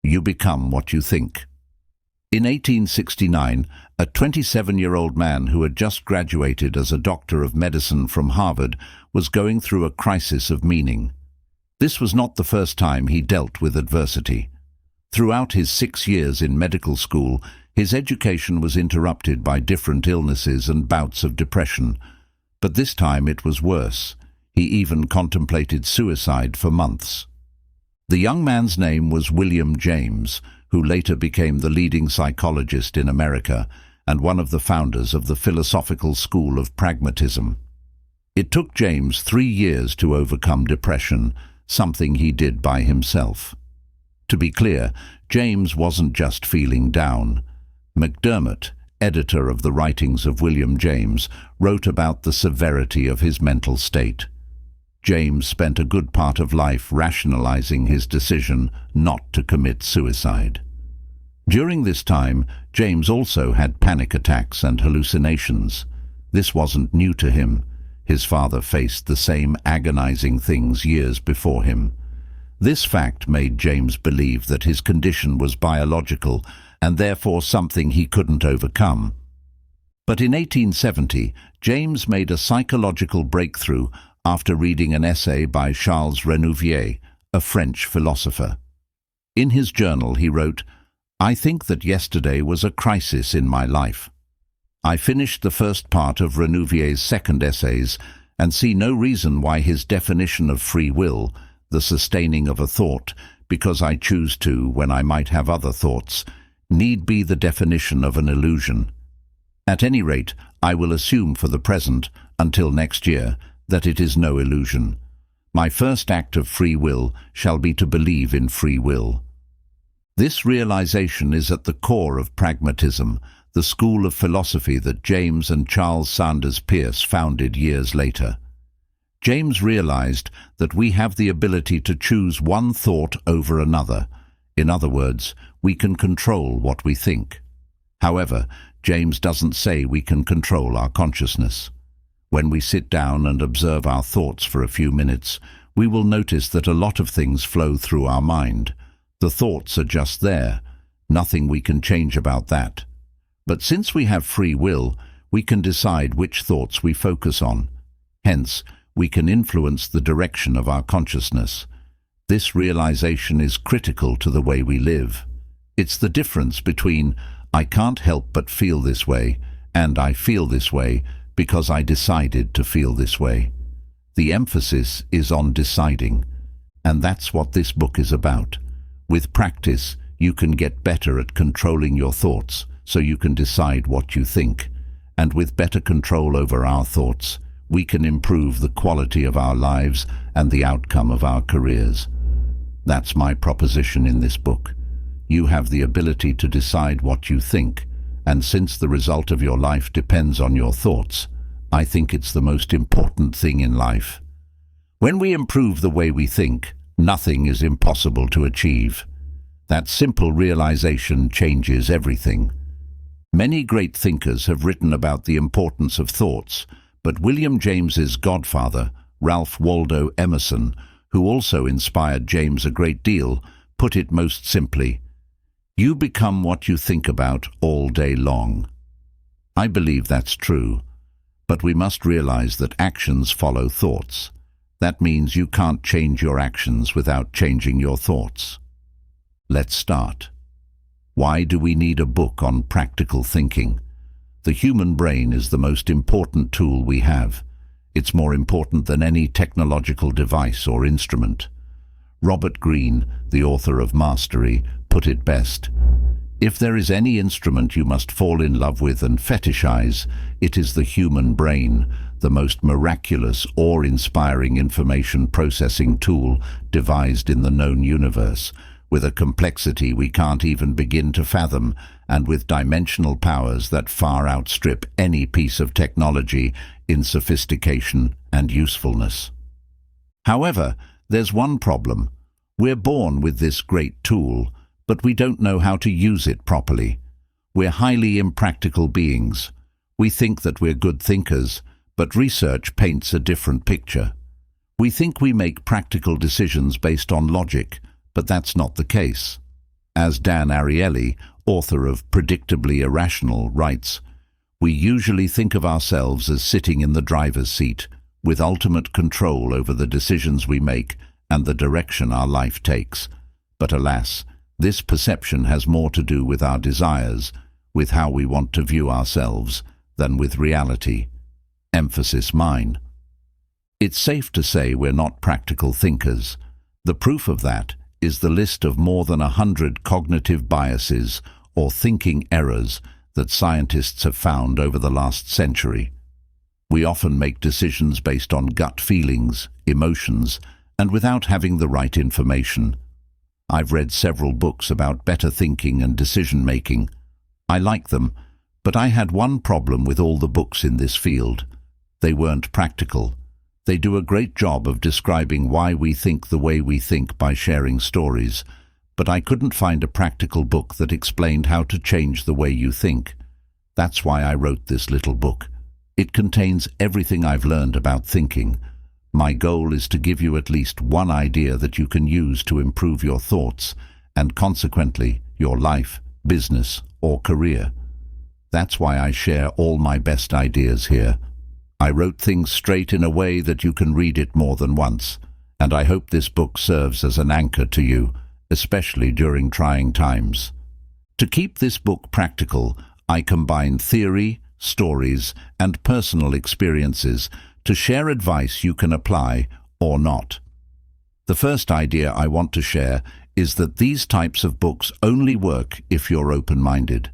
You become what you think. In 1869, a 27-year-old man who had just graduated as a doctor of medicine from Harvard was going through a crisis of meaning. This was not the first time he dealt with adversity. Throughout his 6 years in medical school, his education was interrupted by different illnesses and bouts of depression. But this time it was worse. He even contemplated suicide for months. The young man's name was William James, who later became the leading psychologist in America and one of the founders of the philosophical school of pragmatism. It took James 3 years to overcome depression, something he did by himself. To be clear, James wasn't just feeling down. McDermott, editor of the writings of William James, wrote about the severity of his mental state. James spent a good part of life rationalizing his decision not to commit suicide. During this time, James also had panic attacks and hallucinations. This wasn't new to him. His father faced the same agonizing things years before him. This fact made James believe that his condition was biological and therefore something he couldn't overcome. But in 1870, James made a psychological breakthrough after reading an essay by Charles Renouvier, a French philosopher. In his journal he wrote, "I think that yesterday was a crisis in my life. I finished the first part of Renouvier's second essays and see no reason why his definition of free will, the sustaining of a thought, because I choose to when I might have other thoughts, need be the definition of an illusion. At any rate, I will assume for the present, until next year, that it is no illusion. My first act of free will shall be to believe in free will." This realization is at the core of pragmatism, the school of philosophy that James and Charles Sanders Peirce founded years later. James realized that we have the ability to choose one thought over another. In other words, we can control what we think. However, James doesn't say we can control our consciousness. When we sit down and observe our thoughts for a few minutes, we will notice that a lot of things flow through our mind. The thoughts are just there. Nothing we can change about that. But since we have free will, we can decide which thoughts we focus on. Hence, we can influence the direction of our consciousness. This realization is critical to the way we live. It's the difference between "I can't help but feel this way" and "I feel this way because I decided to feel this way." The emphasis is on deciding, and that's what this book is about. With practice, you can get better at controlling your thoughts, so you can decide what you think. And with better control over our thoughts, we can improve the quality of our lives and the outcome of our careers. That's my proposition in this book. You have the ability to decide what you think, and since the result of your life depends on your thoughts, I think it's the most important thing in life. When we improve the way we think, nothing is impossible to achieve. That simple realization changes everything. Many great thinkers have written about the importance of thoughts, but William James's godfather, Ralph Waldo Emerson, who also inspired James a great deal, put it most simply: "You become what you think about all day long." I believe that's true, but we must realize that actions follow thoughts. That means you can't change your actions without changing your thoughts. Let's start. Why do we need a book on practical thinking? The human brain is the most important tool we have. It's more important than any technological device or instrument. Robert Greene, the author of Mastery, put it best: "If there is any instrument you must fall in love with and fetishize, it is the human brain, the most miraculous, awe-inspiring information processing tool devised in the known universe, with a complexity we can't even begin to fathom, and with dimensional powers that far outstrip any piece of technology in sophistication and usefulness." However, there's one problem. We're born with this great tool, but we don't know how to use it properly. We're highly impractical beings. We think that we're good thinkers, but research paints a different picture. We think we make practical decisions based on logic, but that's not the case. As Dan Ariely, author of Predictably Irrational, writes, "We usually think of ourselves as sitting in the driver's seat, with ultimate control over the decisions we make and the direction our life takes. But alas, this perception has more to do with our desires, with how we want to view ourselves, than with reality. Emphasis mine." It's safe to say we're not practical thinkers. The proof of that is the list of more than 100 cognitive biases or thinking errors that scientists have found over the last century. We often make decisions based on gut feelings, emotions, and without having the right information. I've read several books about better thinking and decision-making. I like them, but I had one problem with all the books in this field. They weren't practical. They do a great job of describing why we think the way we think by sharing stories, but I couldn't find a practical book that explained how to change the way you think. That's why I wrote this little book. It contains everything I've learned about thinking. My goal is to give you at least one idea that you can use to improve your thoughts and consequently your life, business, or career. That's why I share all my best ideas here. I wrote things straight in a way that you can read it more than once, and I hope this book serves as an anchor to you, especially during trying times. To keep this book practical, I combine theory, stories, and personal experiences to share advice you can apply or not. The first idea I want to share is that these types of books only work if you're open-minded.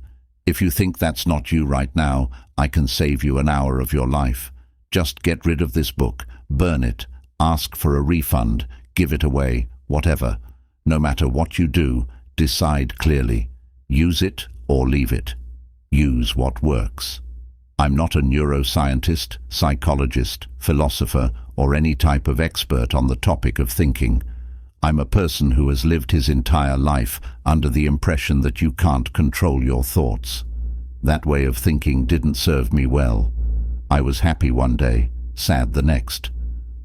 If you think that's not you right now, I can save you an hour of your life. Just get rid of this book, burn it, ask for a refund, give it away, whatever. No matter what you do, decide clearly. Use it or leave it. Use what works. I'm not a neuroscientist, psychologist, philosopher, or any type of expert on the topic of thinking. I'm a person who has lived his entire life under the impression that you can't control your thoughts. That way of thinking didn't serve me well. I was happy one day, sad the next.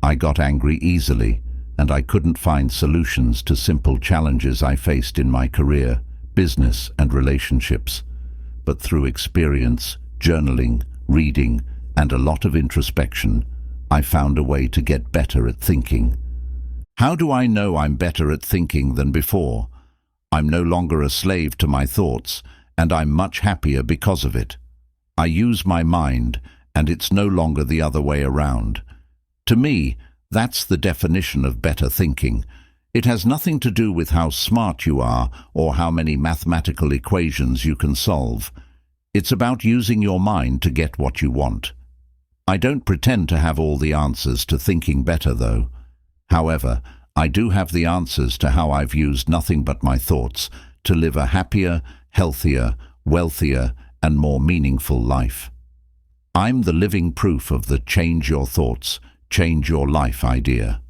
I got angry easily, and I couldn't find solutions to simple challenges I faced in my career, business, and relationships. But through experience, journaling, reading, and a lot of introspection, I found a way to get better at thinking. How do I know I'm better at thinking than before? I'm no longer a slave to my thoughts, and I'm much happier because of it. I use my mind, and it's no longer the other way around. To me, that's the definition of better thinking. It has nothing to do with how smart you are or how many mathematical equations you can solve. It's about using your mind to get what you want. I don't pretend to have all the answers to thinking better, though. However, I do have the answers to how I've used nothing but my thoughts to live a happier, healthier, wealthier, and more meaningful life. I'm the living proof of the change your thoughts, change your life idea.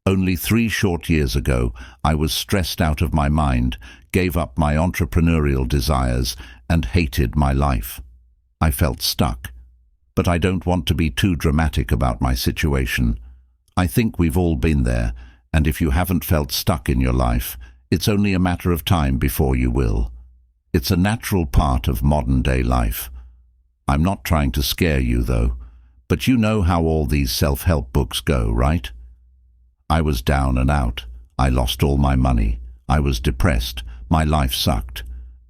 Only 3 short years ago, I was stressed out of my mind, gave up my entrepreneurial desires, and hated my life. I felt stuck. But I don't want to be too dramatic about my situation. I think we've all been there, and if you haven't felt stuck in your life, it's only a matter of time before you will. It's a natural part of modern-day life. I'm not trying to scare you, though, but you know how all these self-help books go, right? I was down and out. I lost all my money. I was depressed. My life sucked.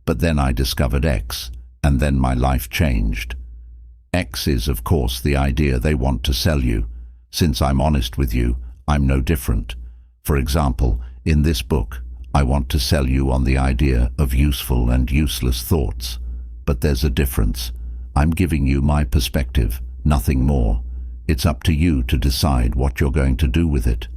But then I discovered X, and then my life changed. X is, of course, the idea they want to sell you. Since I'm honest with you, I'm no different. For example, in this book, I want to sell you on the idea of useful and useless thoughts. But there's a difference. I'm giving you my perspective, nothing more. It's up to you to decide what you're going to do with it.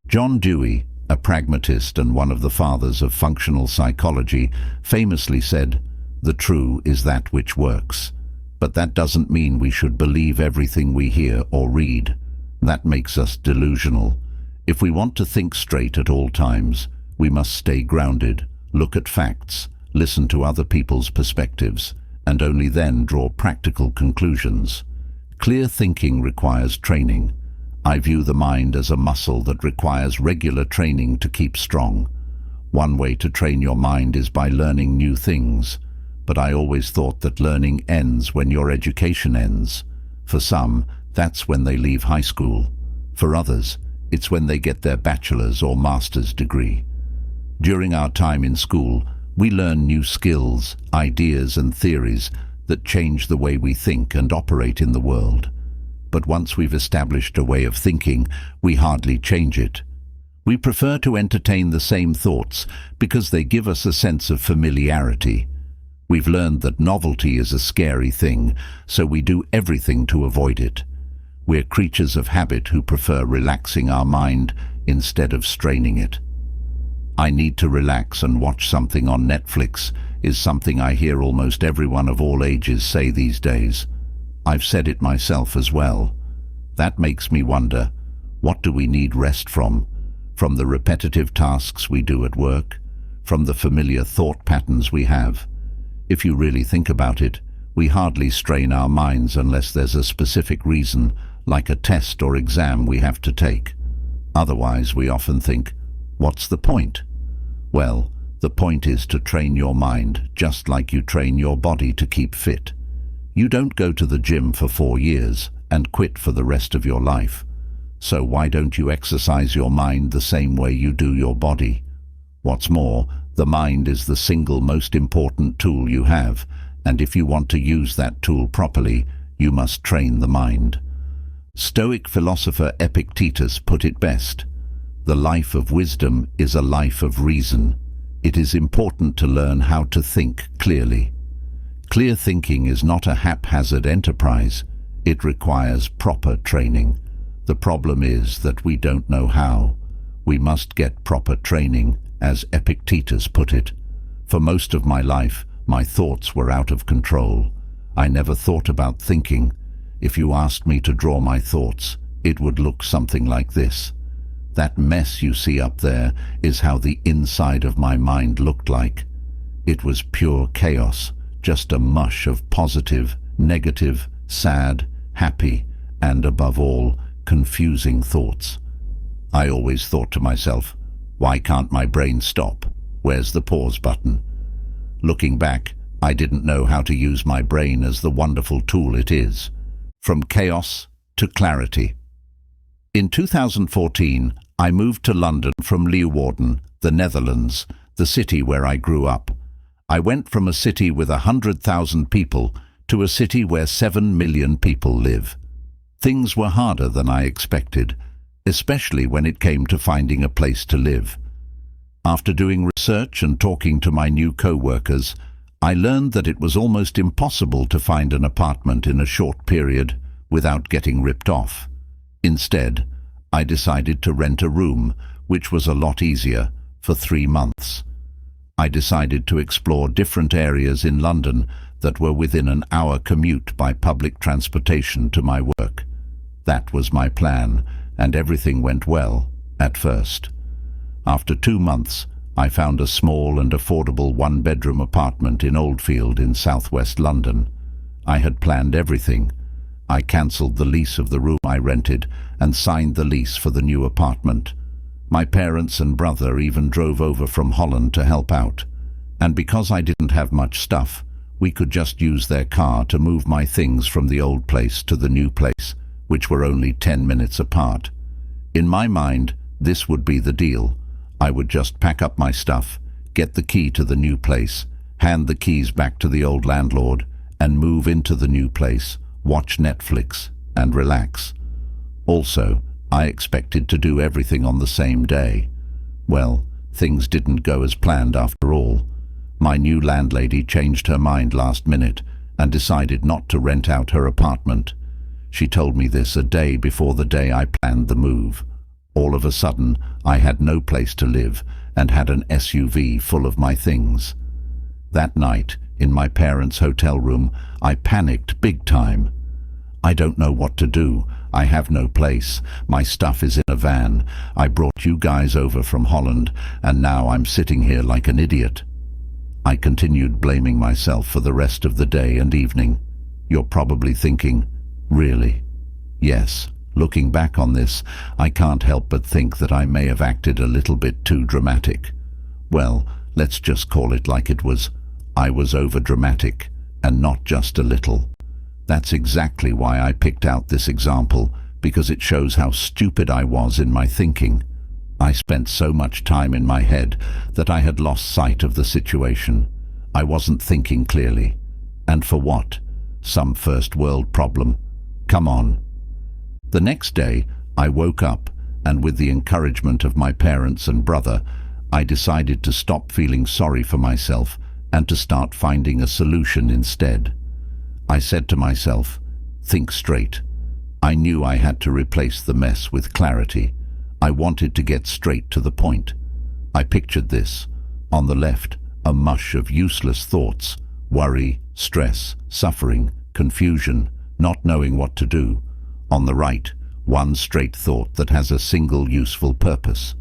John Dewey, a pragmatist and one of the fathers of functional psychology, famously said, "The true is that which works." But that doesn't mean we should believe everything we hear or read. That makes us delusional. If we want to think straight at all times, we must stay grounded, look at facts, listen to other people's perspectives, and only then draw practical conclusions. Clear thinking requires training. I view the mind as a muscle that requires regular training to keep strong. One way to train your mind is by learning new things, but I always thought that learning ends when your education ends. For some, that's when they leave high school. For others, it's when they get their bachelor's or master's degree. During our time in school, we learn new skills, ideas and theories that change the way we think and operate in the world. But once we've established a way of thinking, we hardly change it. We prefer to entertain the same thoughts because they give us a sense of familiarity. We've learned that novelty is a scary thing, so we do everything to avoid it. We're creatures of habit who prefer relaxing our mind instead of straining it. I need to relax and watch something on Netflix is something I hear almost everyone of all ages say these days. I've said it myself as well. That makes me wonder, what do we need rest from? From the repetitive tasks we do at work? From the familiar thought patterns we have? If you really think about it, we hardly strain our minds unless there's a specific reason, like a test or exam we have to take. Otherwise, we often think, what's the point? Well, the point is to train your mind, just like you train your body to keep fit. You don't go to the gym for 4 years and quit for the rest of your life. So why don't you exercise your mind the same way you do your body? What's more, the mind is the single most important tool you have, and if you want to use that tool properly, you must train the mind. Stoic philosopher Epictetus put it best. The life of wisdom is a life of reason. It is important to learn how to think clearly. Clear thinking is not a haphazard enterprise. It requires proper training. The problem is that we don't know how. We must get proper training, as Epictetus put it. For most of my life, my thoughts were out of control. I never thought about thinking. If you asked me to draw my thoughts, it would look something like this. That mess you see up there is how the inside of my mind looked like. It was pure chaos, just a mush of positive, negative, sad, happy, and above all, confusing thoughts. I always thought to myself, why can't my brain stop? Where's the pause button? Looking back, I didn't know how to use my brain as the wonderful tool it is. From chaos to clarity. In 2014, I moved to London from Leeuwarden, the Netherlands, the city where I grew up. I went from a city with 100,000 people to a city where 7 million people live. Things were harder than I expected, especially when it came to finding a place to live. After doing research and talking to my new co-workers, I learned that it was almost impossible to find an apartment in a short period without getting ripped off. Instead, I decided to rent a room, which was a lot easier, for 3 months. I decided to explore different areas in London that were within an hour commute by public transportation to my work. That was my plan, and everything went well, at first. After 2 months, I found a small and affordable one-bedroom apartment in Oldfield in southwest London. I had planned everything. I cancelled the lease of the room I rented and signed the lease for the new apartment. My parents and brother even drove over from Holland to help out. And because I didn't have much stuff, we could just use their car to move my things from the old place to the new place, which were only 10 minutes apart. In my mind, this would be the deal. I would just pack up my stuff, get the key to the new place, hand the keys back to the old landlord, and move into the new place, watch Netflix, and relax. Also, I expected to do everything on the same day. Well, things didn't go as planned after all. My new landlady changed her mind last minute and decided not to rent out her apartment. She told me this a day before the day I planned the move. All of a sudden, I had no place to live and had an SUV full of my things. That night, in my parents' hotel room, I panicked big time. I don't know what to do. I have no place. My stuff is in a van. I brought you guys over from Holland, and now I'm sitting here like an idiot. I continued blaming myself for the rest of the day and evening. You're probably thinking, really? Yes. Looking back on this, I can't help but think that I may have acted a little bit too dramatic. Well, let's just call it like it was. I was overdramatic, and not just a little. That's exactly why I picked out this example, because it shows how stupid I was in my thinking. I spent so much time in my head that I had lost sight of the situation. I wasn't thinking clearly. And for what? Some first world problem? Come on. The next day, I woke up, and with the encouragement of my parents and brother, I decided to stop feeling sorry for myself and to start finding a solution instead. I said to myself, think straight. I knew I had to replace the mess with clarity. I wanted to get straight to the point. I pictured this. On the left, a mush of useless thoughts, worry, stress, suffering, confusion, not knowing what to do. On the right, one straight thought that has a single useful purpose.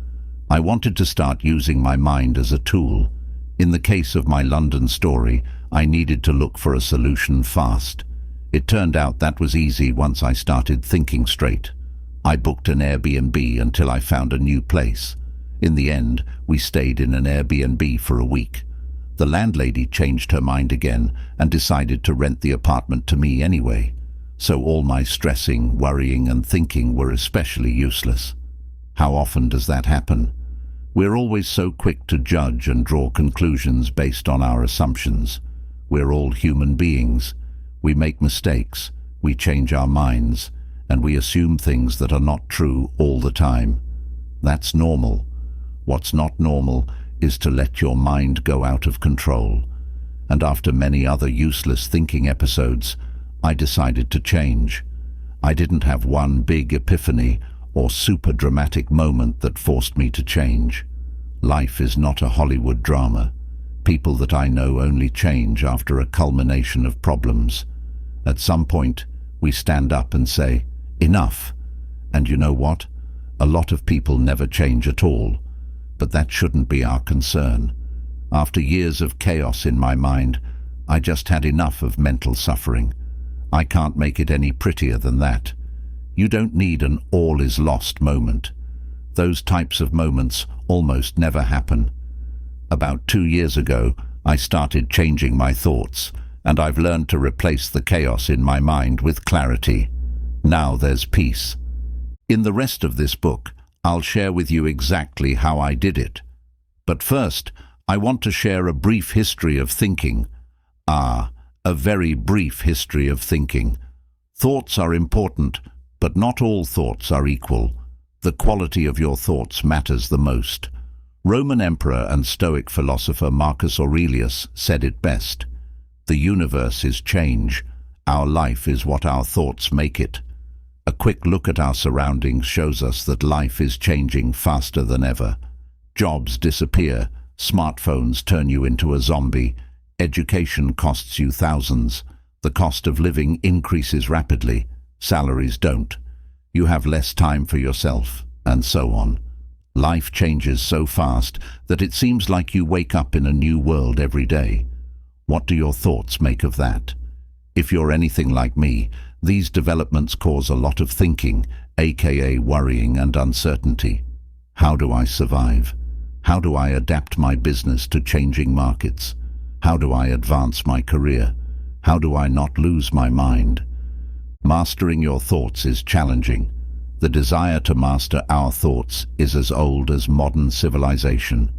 I wanted to start using my mind as a tool. In the case of my London story, I needed to look for a solution fast. It turned out that was easy once I started thinking straight. I booked an Airbnb until I found a new place. In the end, we stayed in an Airbnb for a week. The landlady changed her mind again and decided to rent the apartment to me anyway. So all my stressing, worrying and thinking were especially useless. How often does that happen? We're always so quick to judge and draw conclusions based on our assumptions. We're all human beings. We make mistakes, we change our minds, and we assume things that are not true all the time. That's normal. What's not normal is to let your mind go out of control. And after many other useless thinking episodes, I decided to change. I didn't have one big epiphany or super dramatic moment that forced me to change. Life is not a Hollywood drama. People that I know only change after a culmination of problems. At some point, we stand up and say, enough. And you know what? A lot of people never change at all. But that shouldn't be our concern. After years of chaos in my mind, I just had enough of mental suffering. I can't make it any prettier than that. You don't need an all is lost moment. Those types of moments almost never happen. About 2 years ago, I started changing my thoughts, and I've learned to replace the chaos in my mind with clarity. Now there's peace. In the rest of this book, I'll share with you exactly how I did it. But first, I want to share a brief history of thinking. A very brief history of thinking. Thoughts are important, but not all thoughts are equal. The quality of your thoughts matters the most. Roman emperor and Stoic philosopher Marcus Aurelius said it best. The universe is change. Our life is what our thoughts make it. A quick look at our surroundings shows us that life is changing faster than ever. Jobs disappear, smartphones turn you into a zombie, education costs you thousands, the cost of living increases rapidly, salaries don't. You have less time for yourself, and so on. Life changes so fast that it seems like you wake up in a new world every day. What do your thoughts make of that? If you're anything like me, these developments cause a lot of thinking, aka worrying and uncertainty. How do I survive? How do I adapt my business to changing markets? How do I advance my career? How do I not lose my mind? Mastering your thoughts is challenging. The desire to master our thoughts is as old as modern civilization.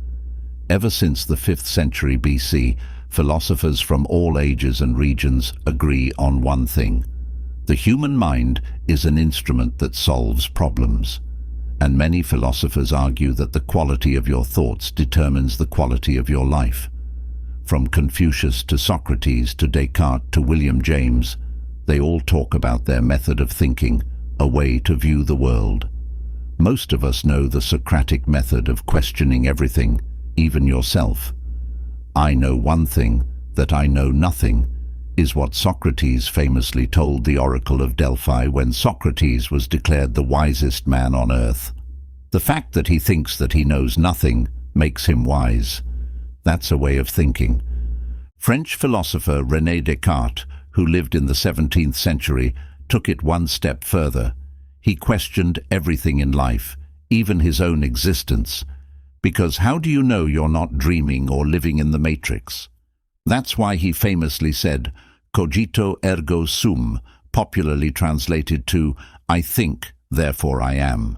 Ever since the 5th century BC, philosophers from all ages and regions agree on one thing. The human mind is an instrument that solves problems. And many philosophers argue that the quality of your thoughts determines the quality of your life. From Confucius to Socrates to Descartes to William James, they all talk about their method of thinking, a way to view the world. Most of us know the Socratic method of questioning everything, even yourself. I know one thing, that I know nothing, is what Socrates famously told the Oracle of Delphi when Socrates was declared the wisest man on earth. The fact that he thinks that he knows nothing makes him wise. That's a way of thinking. French philosopher René Descartes, who lived in the 17th century, took it one step further. He questioned everything in life, even his own existence. Because how do you know you're not dreaming or living in the matrix? That's why he famously said, cogito ergo sum, popularly translated to, I think, therefore I am.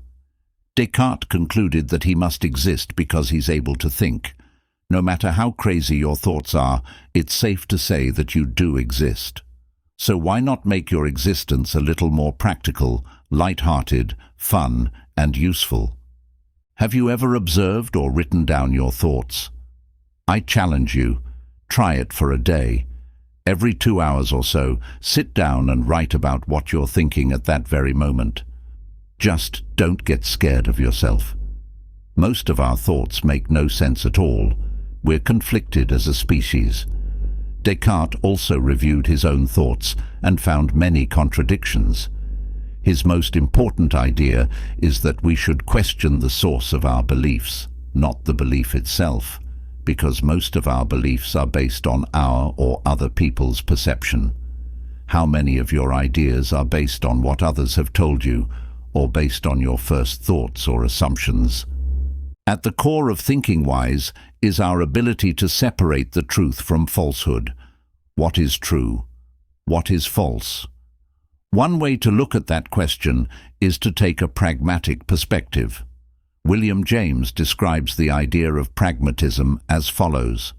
Descartes concluded that he must exist because he's able to think. No matter how crazy your thoughts are, it's safe to say that you do exist. So why not make your existence a little more practical, light-hearted, fun, and useful? Have you ever observed or written down your thoughts? I challenge you, try it for a day. Every 2 hours or so, sit down and write about what you're thinking at that very moment. Just don't get scared of yourself. Most of our thoughts make no sense at all. We're conflicted as a species. Descartes also reviewed his own thoughts and found many contradictions. His most important idea is that we should question the source of our beliefs, not the belief itself, because most of our beliefs are based on our or other people's perception. How many of your ideas are based on what others have told you, or based on your first thoughts or assumptions? At the core of thinking wise is our ability to separate the truth from falsehood. What is true? What is false? One way to look at that question is to take a pragmatic perspective. William James describes the idea of pragmatism as follows: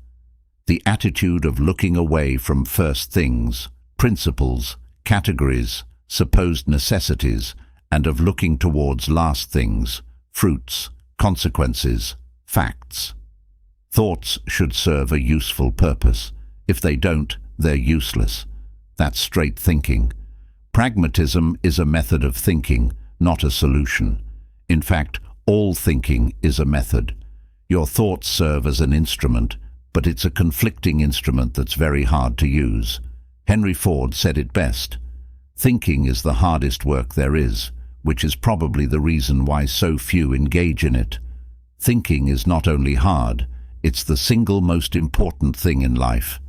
the attitude of looking away from first things, principles, categories, supposed necessities, and of looking towards last things, fruits, consequences, facts. Thoughts should serve a useful purpose. If they don't, they're useless. That's straight thinking. Pragmatism is a method of thinking, not a solution. In fact, all thinking is a method. Your thoughts serve as an instrument, but it's a conflicting instrument that's very hard to use. Henry Ford said it best: thinking is the hardest work there is, which is probably the reason why so few engage in it. Thinking is not only hard, it's the single most important thing in life.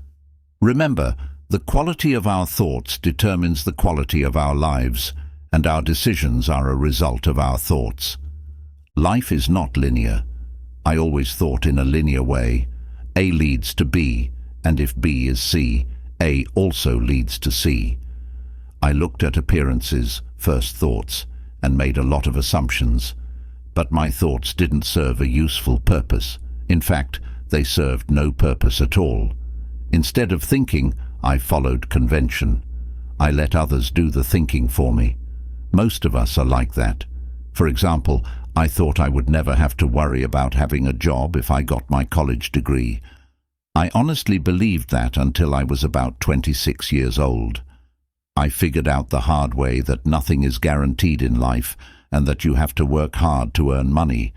Remember, the quality of our thoughts determines the quality of our lives, and our decisions are a result of our thoughts. Life is not linear. I always thought in a linear way. A leads to B, and if B is C, A also leads to C. I looked at appearances, first thoughts, and made a lot of assumptions. But my thoughts didn't serve a useful purpose. In fact, they served no purpose at all. Instead of thinking, I followed convention. I let others do the thinking for me. Most of us are like that. For example, I thought I would never have to worry about having a job if I got my college degree. I honestly believed that until I was about 26 years old. I figured out the hard way that nothing is guaranteed in life, and that you have to work hard to earn money,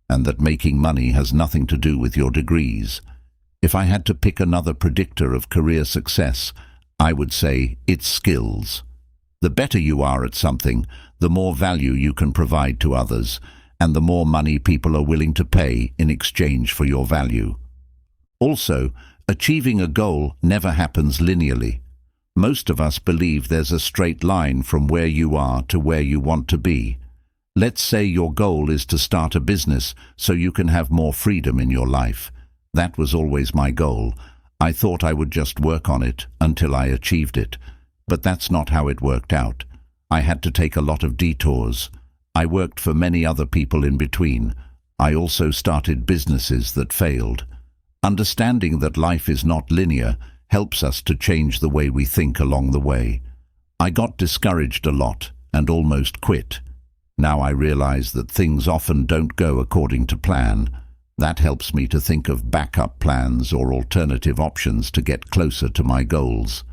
and that making money has nothing to do with your degrees. If I had to pick another predictor of career success, I would say it's skills. The better you are at something, the more value you can provide to others, and the more money people are willing to pay in exchange for your value. Also, achieving a goal never happens linearly. Most of us believe there's a straight line from where you are to where you want to be. Let's say your goal is to start a business so you can have more freedom in your life. That was always my goal. I thought I would just work on it until I achieved it. But that's not how it worked out. I had to take a lot of detours. I worked for many other people in between. I also started businesses that failed. Understanding that life is not linear helps us to change the way we think along the way. I got discouraged a lot and almost quit. Now I realize that things often don't go according to plan. That helps me to think of backup plans or alternative options to get closer to my goals.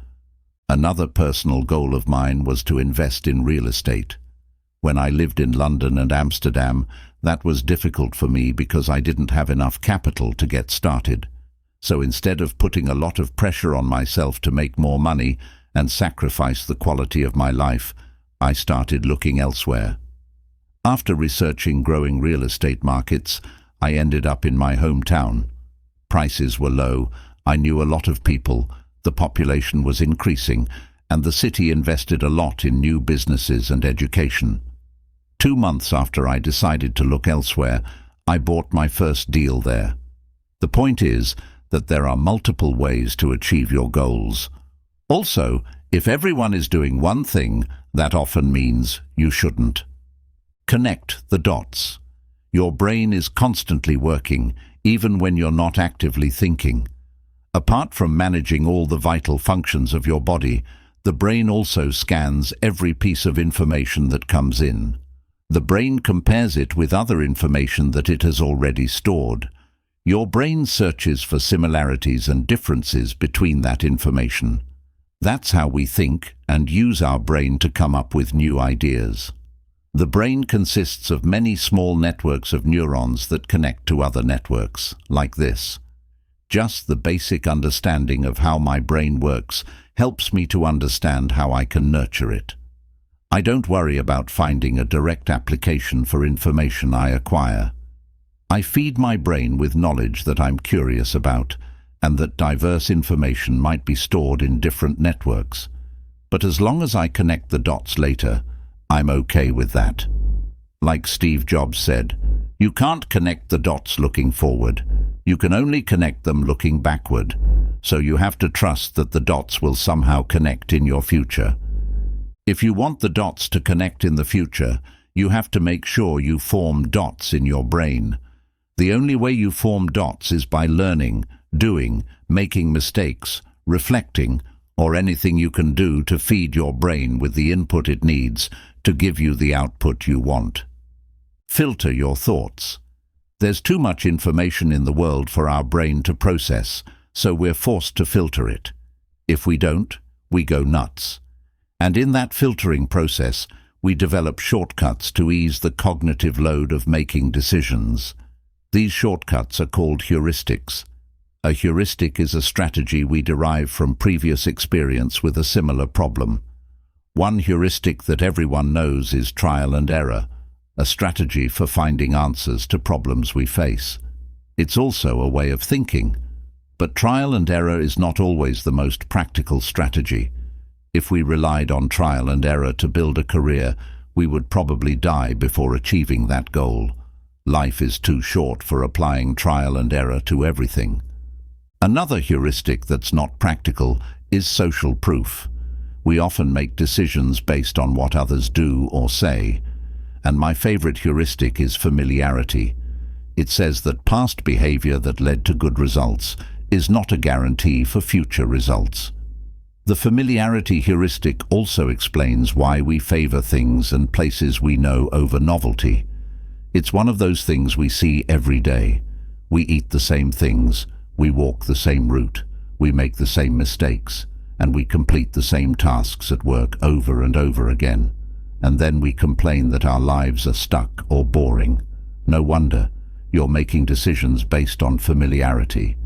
Another personal goal of mine was to invest in real estate. When I lived in London and Amsterdam, that was difficult for me because I didn't have enough capital to get started. So instead of putting a lot of pressure on myself to make more money and sacrifice the quality of my life, I started looking elsewhere. After researching growing real estate markets, I ended up in my hometown. Prices were low, I knew a lot of people, the population was increasing, and the city invested a lot in new businesses and education. 2 months after I decided to look elsewhere, I bought my first deal there. The point is that there are multiple ways to achieve your goals. Also, if everyone is doing one thing, that often means you shouldn't. Connect the dots. Your brain is constantly working, even when you're not actively thinking. Apart from managing all the vital functions of your body, the brain also scans every piece of information that comes in. The brain compares it with other information that it has already stored. Your brain searches for similarities and differences between that information. That's how we think and use our brain to come up with new ideas. The brain consists of many small networks of neurons that connect to other networks, like this. Just the basic understanding of how my brain works helps me to understand how I can nurture it. I don't worry about finding a direct application for information I acquire. I feed my brain with knowledge that I'm curious about, and that diverse information might be stored in different networks. But as long as I connect the dots later, I'm okay with that. Like Steve Jobs said, you can't connect the dots looking forward. You can only connect them looking backward. So you have to trust that the dots will somehow connect in your future. If you want the dots to connect in the future, you have to make sure you form dots in your brain. The only way you form dots is by learning, doing, making mistakes, reflecting, or anything you can do to feed your brain with the input it needs to give you the output you want. Filter your thoughts. There's too much information in the world for our brain to process, so we're forced to filter it. If we don't, we go nuts. And in that filtering process, we develop shortcuts to ease the cognitive load of making decisions. These shortcuts are called heuristics. A heuristic is a strategy we derive from previous experience with a similar problem. One heuristic that everyone knows is trial and error, a strategy for finding answers to problems we face. It's also a way of thinking, but trial and error is not always the most practical strategy. If we relied on trial and error to build a career, we would probably die before achieving that goal. Life is too short for applying trial and error to everything. Another heuristic that's not practical is social proof. We often make decisions based on what others do or say. And my favorite heuristic is familiarity. It says that past behavior that led to good results is not a guarantee for future results. The familiarity heuristic also explains why we favor things and places we know over novelty. It's one of those things we see every day. We eat the same things, we walk the same route, we make the same mistakes, and we complete the same tasks at work over and over again. And then we complain that our lives are stuck or boring. No wonder. You're making decisions based on familiarity.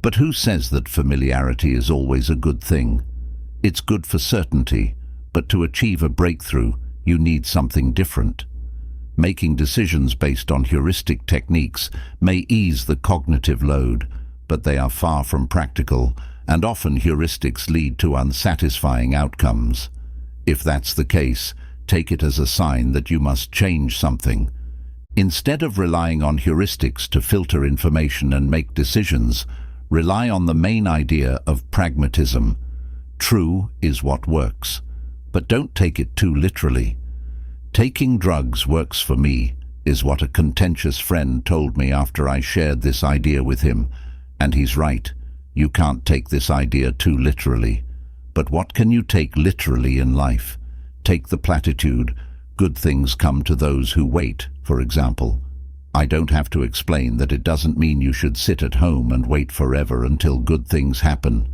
But who says that familiarity is always a good thing? It's good for certainty, but to achieve a breakthrough, you need something different. Making decisions based on heuristic techniques may ease the cognitive load, but they are far from practical, and often heuristics lead to unsatisfying outcomes. If that's the case, take it as a sign that you must change something. Instead of relying on heuristics to filter information and make decisions, rely on the main idea of pragmatism. True is what works, but don't take it too literally. Taking drugs works for me, is what a contentious friend told me after I shared this idea with him. And he's right, you can't take this idea too literally. But what can you take literally in life? Take the platitude, good things come to those who wait, for example. I don't have to explain that it doesn't mean you should sit at home and wait forever until good things happen.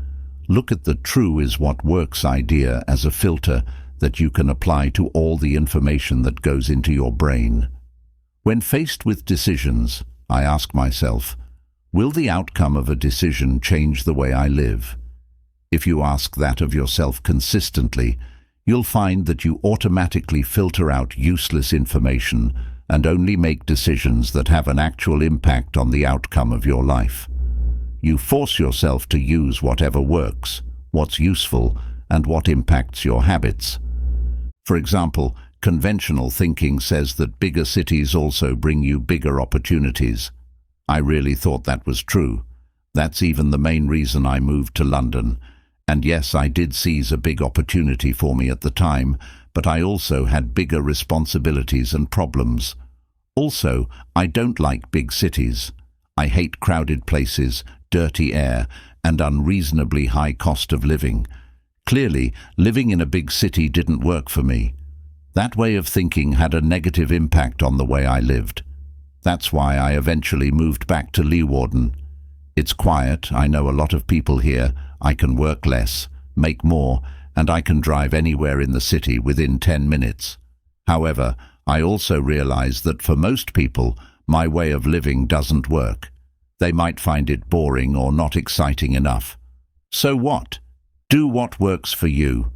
Look at the true is what works idea as a filter that you can apply to all the information that goes into your brain. When faced with decisions, I ask myself, will the outcome of a decision change the way I live? If you ask that of yourself consistently, you'll find that you automatically filter out useless information and only make decisions that have an actual impact on the outcome of your life. You force yourself to use whatever works, what's useful, and what impacts your habits. For example, Conventional thinking says that bigger cities also bring you bigger opportunities. I really thought that was true. That's even the main reason I moved to London. And yes, I did seize a big opportunity for me at the time, but I also had bigger responsibilities and problems. Also, I don't like big cities. I hate crowded places, dirty air, and unreasonably high cost of living. Clearly, living in a big city didn't work for me. That way of thinking had a negative impact on the way I lived. That's why I eventually moved back to Leeuwarden. It's quiet, I know a lot of people here, I can work less, make more, and I can drive anywhere in the city within 10 minutes. However, I also realize that for most people, my way of living doesn't work. They might find it boring or not exciting enough. So what? Do what works for you.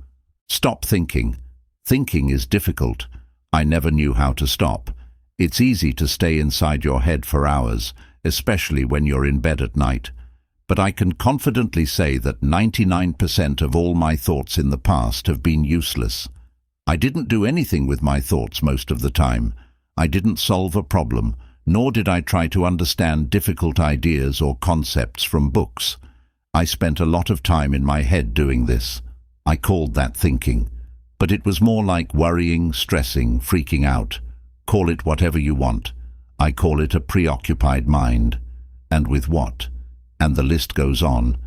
Stop thinking. Thinking is difficult. I never knew how to stop. It's easy to stay inside your head for hours, especially when you're in bed at night. But I can confidently say that 99% of all my thoughts in the past have been useless. I didn't do anything with my thoughts most of the time. I didn't solve a problem, nor did I try to understand difficult ideas or concepts from books. I spent a lot of time in my head doing this. I called that thinking. But it was more like worrying, stressing, freaking out. Call it whatever you want. I call it a preoccupied mind. And with what? And the list goes on.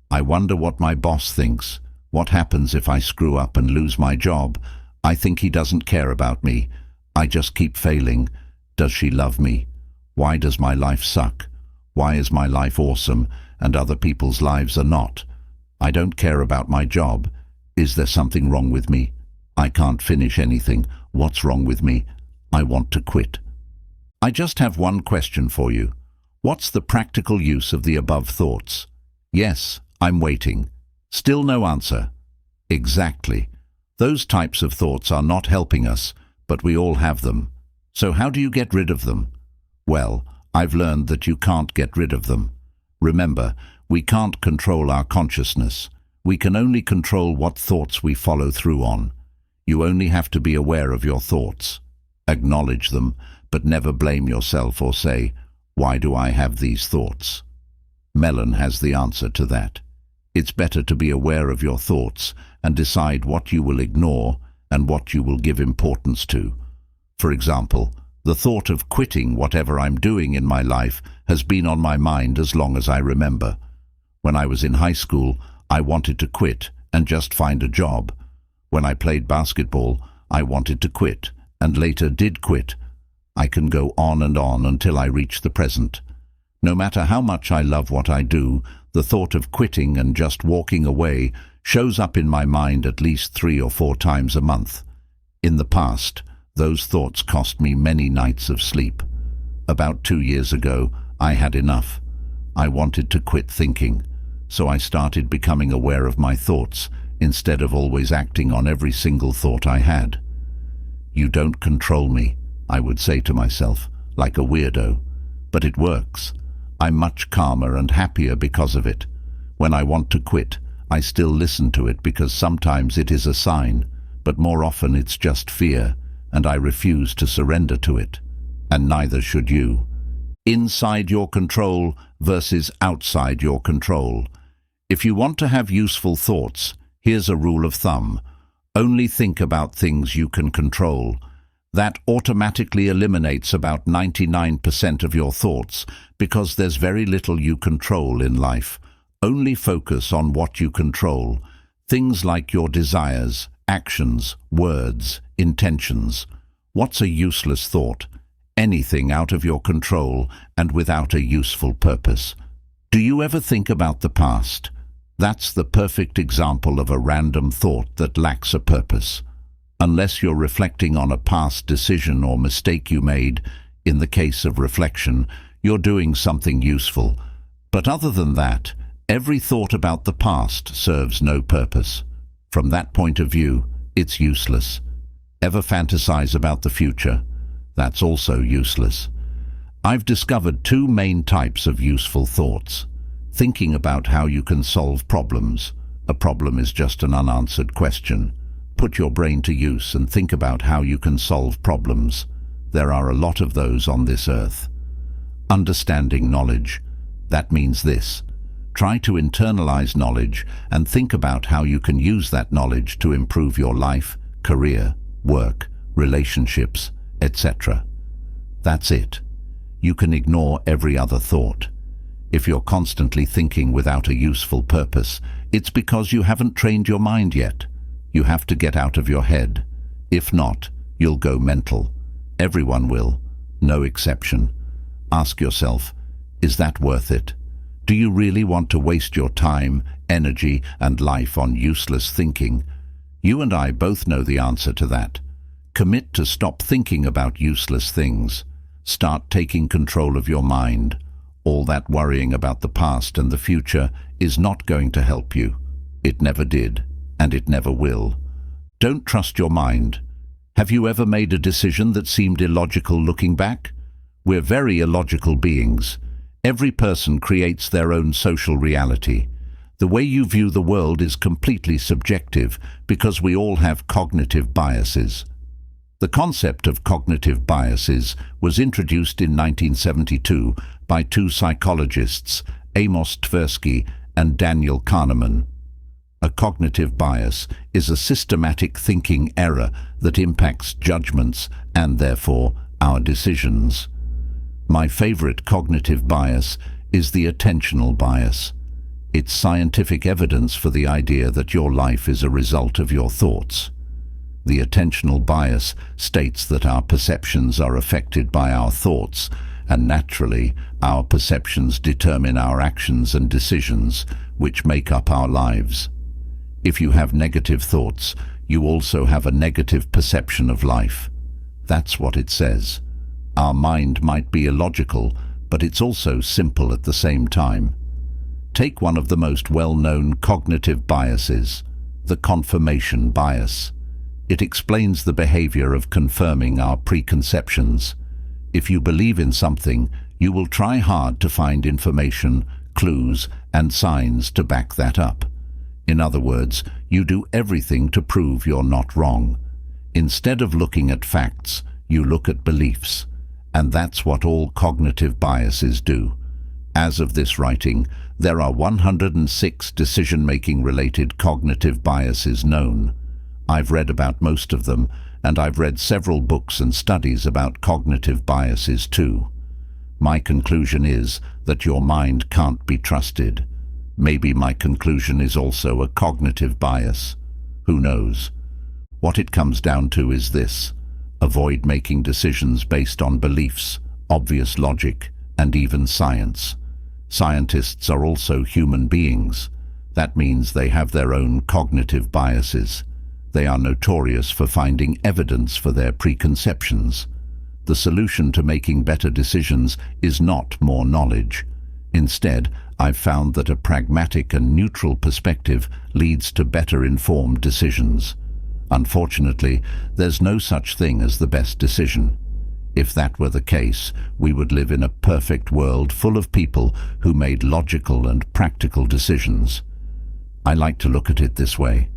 I wonder what my boss thinks. What happens if I screw up and lose my job? I think he doesn't care about me. I just keep failing. Does she love me? Why does my life suck? Why is my life awesome and other people's lives are not? I don't care about my job. Is there something wrong with me? I can't finish anything. What's wrong with me? I want to quit. I just have one question for you. What's the practical use of the above thoughts? Yes, I'm waiting. Still no answer. Exactly. Those types of thoughts are not helping us, but we all have them. So how do you get rid of them? Well, I've learned that you can't get rid of them. Remember, we can't control our consciousness. We can only control what thoughts we follow through on. You only have to be aware of your thoughts. Acknowledge them, but never blame yourself or say, "Why do I have these thoughts?" Mellon has the answer to that. It's better to be aware of your thoughts and decide what you will ignore and what you will give importance to. For example, the thought of quitting whatever I'm doing in my life has been on my mind as long as I remember. When I was in high school, I wanted to quit and just find a job. When I played basketball, I wanted to quit and later did quit. I can go on and on until I reach the present. No matter how much I love what I do, the thought of quitting and just walking away shows up in my mind at least 3 or 4 times a month. In the past, those thoughts cost me many nights of sleep. About 2 years ago, I had enough. I wanted to quit thinking, so I started becoming aware of my thoughts instead of always acting on every single thought I had. You don't control me, I would say to myself, like a weirdo. But it works. I'm much calmer and happier because of it. When I want to quit, I still listen to it because sometimes it is a sign, but more often it's just fear, and I refuse to surrender to it. And neither should you. Inside your control versus outside your control. If you want to have useful thoughts, here's a rule of thumb. Only think about things you can control. That automatically eliminates about 99% of your thoughts because there's very little you control in life. Only focus on what you control. Things like your desires, actions, words, intentions. What's a useless thought? Anything out of your control and without a useful purpose. Do you ever think about the past? That's the perfect example of a random thought that lacks a purpose. Unless you're reflecting on a past decision or mistake you made, in the case of reflection, you're doing something useful. But other than that, every thought about the past serves no purpose. From that point of view, it's useless. Ever fantasize about the future? That's also useless. I've discovered 2 main types of useful thoughts. Thinking about how you can solve problems. A problem is just an unanswered question. Put your brain to use and think about how you can solve problems. There are a lot of those on this earth. Understanding knowledge. That means this. Try to internalize knowledge and think about how you can use that knowledge to improve your life, career, work, relationships, etc. That's it. You can ignore every other thought. If you're constantly thinking without a useful purpose, it's because you haven't trained your mind yet. You have to get out of your head. If not, you'll go mental. Everyone will, no exception. Ask yourself, is that worth it? Do you really want to waste your time, energy, and life on useless thinking? You and I both know the answer to that. Commit to stop thinking about useless things. Start taking control of your mind. All that worrying about the past and the future is not going to help you. It never did, and it never will. Don't trust your mind. Have you ever made a decision that seemed illogical looking back? We're very illogical beings. Every person creates their own social reality. The way you view the world is completely subjective because we all have cognitive biases. The concept of cognitive biases was introduced in 1972 by two psychologists, Amos Tversky and Daniel Kahneman. A cognitive bias is a systematic thinking error that impacts judgments and, therefore, our decisions. My favorite cognitive bias is the attentional bias. It's scientific evidence for the idea that your life is a result of your thoughts. The attentional bias states that our perceptions are affected by our thoughts, and naturally, our perceptions determine our actions and decisions, which make up our lives. If you have negative thoughts, you also have a negative perception of life. That's what it says. Our mind might be illogical, but it's also simple at the same time. Take one of the most well-known cognitive biases, the confirmation bias. It explains the behavior of confirming our preconceptions. If you believe in something, you will try hard to find information, clues, and signs to back that up. In other words, you do everything to prove you're not wrong. Instead of looking at facts, you look at beliefs. And that's what all cognitive biases do. As of this writing, there are 106 decision-making related cognitive biases known. I've read about most of them, and I've read several books and studies about cognitive biases too. My conclusion is that your mind can't be trusted. Maybe my conclusion is also a cognitive bias. Who knows? What it comes down to is this. Avoid making decisions based on beliefs, obvious logic, and even science. Scientists are also human beings. That means they have their own cognitive biases. They are notorious for finding evidence for their preconceptions. The solution to making better decisions is not more knowledge. Instead, I've found that a pragmatic and neutral perspective leads to better informed decisions. Unfortunately, there's no such thing as the best decision. If that were the case, we would live in a perfect world full of people who made logical and practical decisions. I like to look at it this way.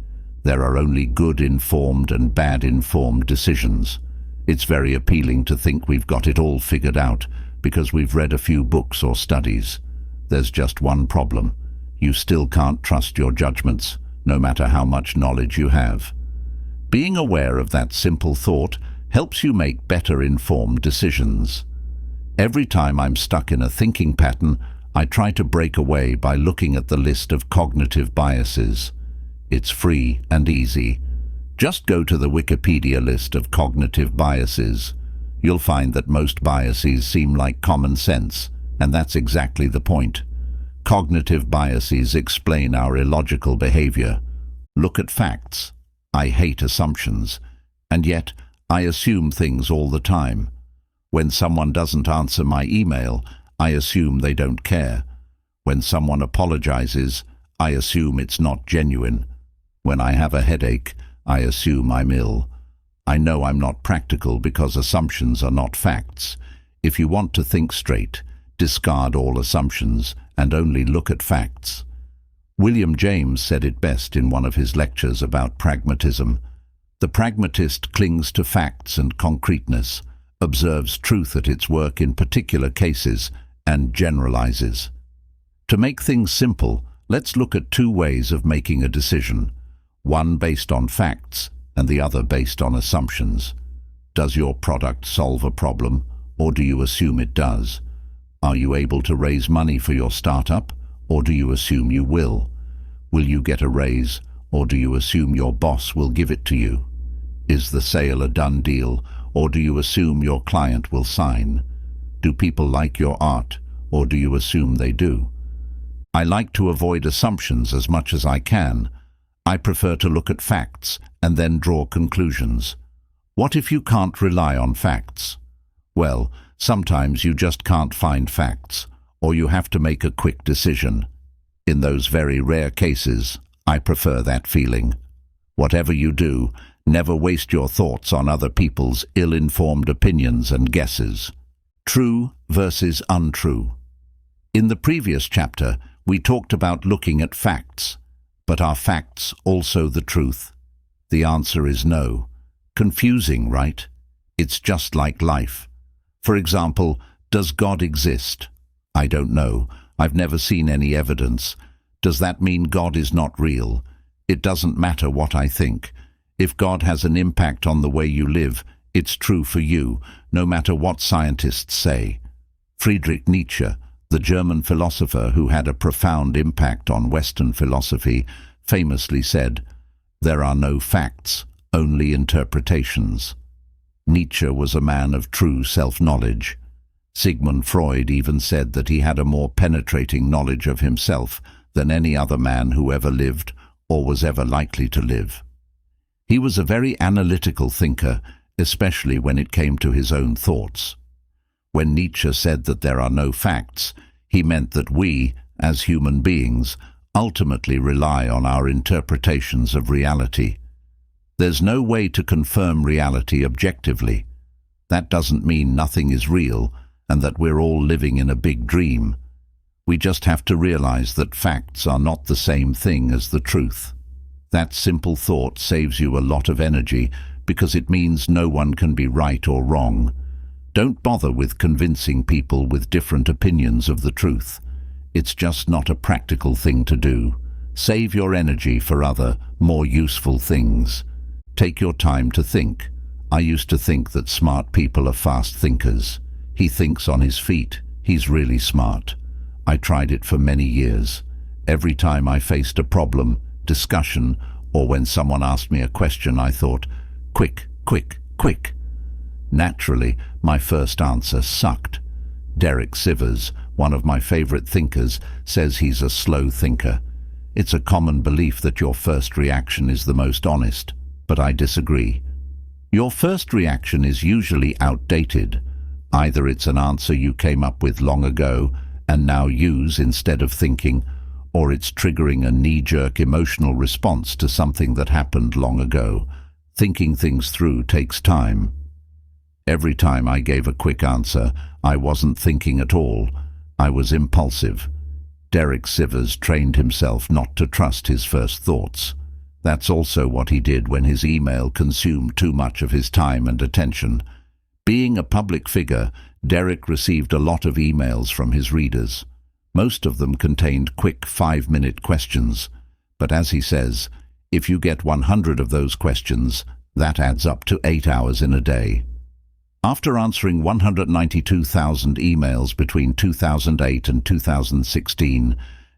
There are only good informed and bad informed decisions. It's very appealing to think we've got it all figured out because we've read a few books or studies. There's just one problem. You still can't trust your judgments, no matter how much knowledge you have. Being aware of that simple thought helps you make better informed decisions. Every time I'm stuck in a thinking pattern, I try to break away by looking at the list of cognitive biases. It's free and easy. Just go to the Wikipedia list of cognitive biases. You'll find that most biases seem like common sense, and that's exactly the point. Cognitive biases explain our illogical behavior. Look at facts. I hate assumptions, and yet I assume things all the time. When someone doesn't answer my email, I assume they don't care. When someone apologizes, I assume it's not genuine. When I have a headache, I assume I'm ill. I know I'm not practical because assumptions are not facts. If you want to think straight, discard all assumptions and only look at facts. William James said it best in one of his lectures about pragmatism. The pragmatist clings to facts and concreteness, observes truth at its work in particular cases, and generalizes. To make things simple, let's look at two ways of making a decision, one based on facts and the other based on assumptions. Does your product solve a problem, or do you assume it does? Are you able to raise money for your startup, or do you assume you will? Will you get a raise, or do you assume your boss will give it to you? Is the sale a done deal, or do you assume your client will sign? Do people like your art, or do you assume they do? I like to avoid assumptions as much as I can. I prefer to look at facts and then draw conclusions. What if you can't rely on facts? Well, sometimes you just can't find facts, or you have to make a quick decision. In those very rare cases, I prefer that feeling. Whatever you do, never waste your thoughts on other people's ill-informed opinions and guesses. True versus untrue. In the previous chapter, we talked about looking at facts. But are facts also the truth? The answer is no. Confusing, right? It's just like life. For example, does God exist? I don't know. I've never seen any evidence. Does that mean God is not real? It doesn't matter what I think. If God has an impact on the way you live, it's true for you, no matter what scientists say. Friedrich Nietzsche, the German philosopher who had a profound impact on Western philosophy, famously said, "There are no facts, only interpretations." Nietzsche was a man of true self-knowledge. Sigmund Freud even said that he had a more penetrating knowledge of himself than any other man who ever lived or was ever likely to live. He was a very analytical thinker, especially when it came to his own thoughts. When Nietzsche said that there are no facts, he meant that we, as human beings, ultimately rely on our interpretations of reality. There's no way to confirm reality objectively. That doesn't mean nothing is real and that we're all living in a big dream. We just have to realize that facts are not the same thing as the truth. That simple thought saves you a lot of energy because it means no one can be right or wrong. Don't bother with convincing people with different opinions of the truth. It's just not a practical thing to do. Save your energy for other, more useful things. Take your time to think. I used to think that smart people are fast thinkers. He thinks on his feet. He's really smart. I tried it for many years. Every time I faced a problem, discussion, or when someone asked me a question, I thought, quick, quick, quick. Naturally, my first answer sucked. Derek Sivers, one of my favorite thinkers, says he's a slow thinker. It's a common belief that your first reaction is the most honest, but I disagree. Your first reaction is usually outdated. Either it's an answer you came up with long ago and now use instead of thinking, or it's triggering a knee-jerk emotional response to something that happened long ago. Thinking things through takes time. Every time I gave a quick answer, I wasn't thinking at all. I was impulsive. Derek Sivers trained himself not to trust his first thoughts. That's also what he did when his email consumed too much of his time and attention. Being a public figure, Derek received a lot of emails from his readers. Most of them contained quick 5-minute questions. But as he says, if you get 100 of those questions, that adds up to 8 hours in a day. After answering 192,000 emails between 2008 and 2016,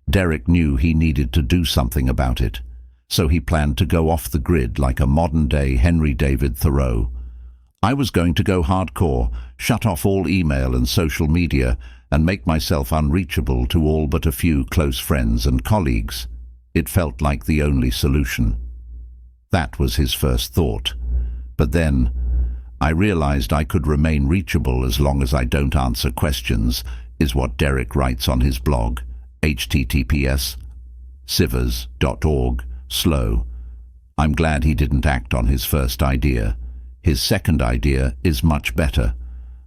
Derek knew he needed to do something about it. So he planned to go off the grid like a modern-day Henry David Thoreau. I was going to go hardcore, shut off all email and social media, and make myself unreachable to all but a few close friends and colleagues. It felt like the only solution. That was his first thought. But then, I realized I could remain reachable as long as I don't answer questions, is what Derek writes on his blog, https://sivers.org. Slow. I'm glad he didn't act on his first idea. His second idea is much better.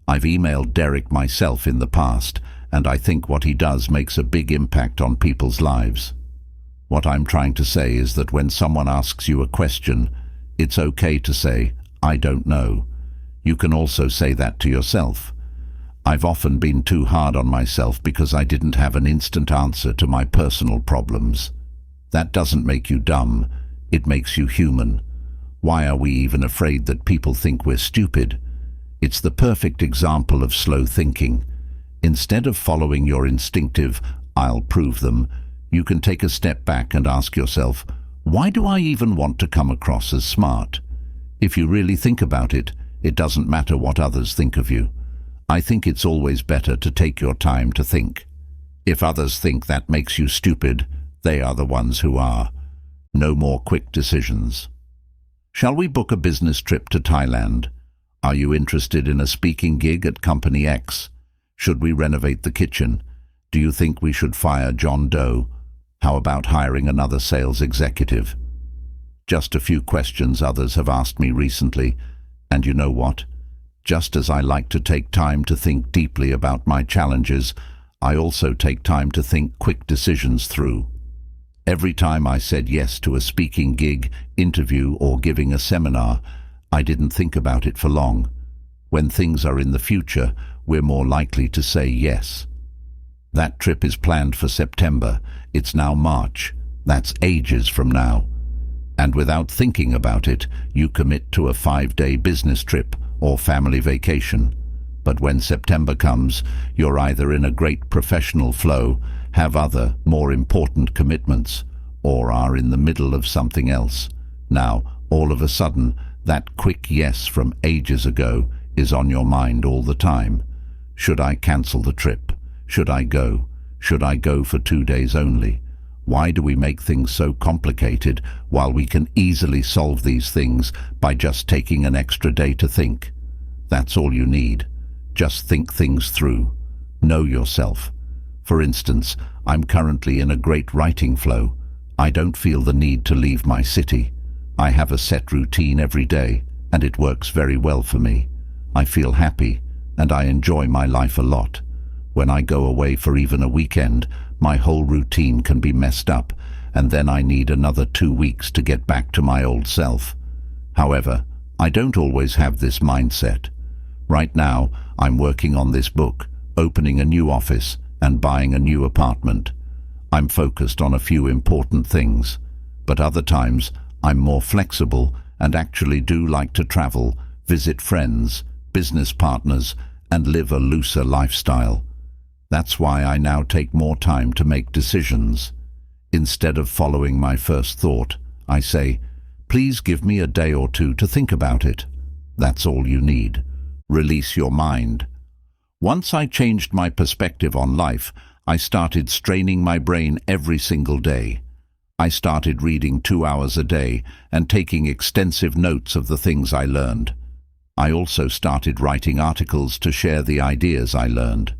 I've emailed Derek myself in the past, and I think what he does makes a big impact on people's lives. What I'm trying to say is that when someone asks you a question, It's okay to say, "I don't know." You can also say that to yourself. I've often been too hard on myself because I didn't have an instant answer to my personal problems. That doesn't make you dumb, it makes you human. Why are we even afraid that people think we're stupid? It's the perfect example of slow thinking. Instead of following your instinctive, "I'll prove them," you can take a step back and ask yourself, why do I even want to come across as smart? If you really think about it, it doesn't matter what others think of you. I think it's always better to take your time to think. If others think that makes you stupid, they are the ones who are. No more quick decisions. Shall we book a business trip to Thailand? Are you interested in a speaking gig at Company X? Should we renovate the kitchen? Do you think we should fire John Doe? How about hiring another sales executive? Just a few questions others have asked me recently, and you know what? Just as I like to take time to think deeply about my challenges, I also take time to think quick decisions through. Every time I said yes to a speaking gig, interview, or giving a seminar, I didn't think about it for long. When things are in the future, we're more likely to say yes. That trip is planned for September. It's now March. That's ages from now. And without thinking about it, you commit to a 5-day business trip or family vacation. But when September comes, you're either in a great professional flow, have other, more important commitments, or are in the middle of something else. Now, all of a sudden, that quick yes from ages ago is on your mind all the time. Should I cancel the trip? Should I go? Should I go for 2 days only? Why do we make things so complicated while we can easily solve these things by just taking an extra day to think? That's all you need. Just think things through. Know yourself. For instance, I'm currently in a great writing flow. I don't feel the need to leave my city. I have a set routine every day, and it works very well for me. I feel happy, and I enjoy my life a lot. When I go away for even a weekend, my whole routine can be messed up, and then I need another 2 weeks to get back to my old self. However, I don't always have this mindset. Right now, I'm working on this book, opening a new office, and buying a new apartment. I'm focused on a few important things, but other times I'm more flexible and actually do like to travel, visit friends, business partners, and live a looser lifestyle. That's why I now take more time to make decisions. Instead of following my first thought, I say, please give me a day or two to think about it. That's all you need. Release your mind. Once I changed my perspective on life, I started straining my brain every single day. I started reading 2 hours a day and taking extensive notes of the things I learned. I also started writing articles to share the ideas I learned.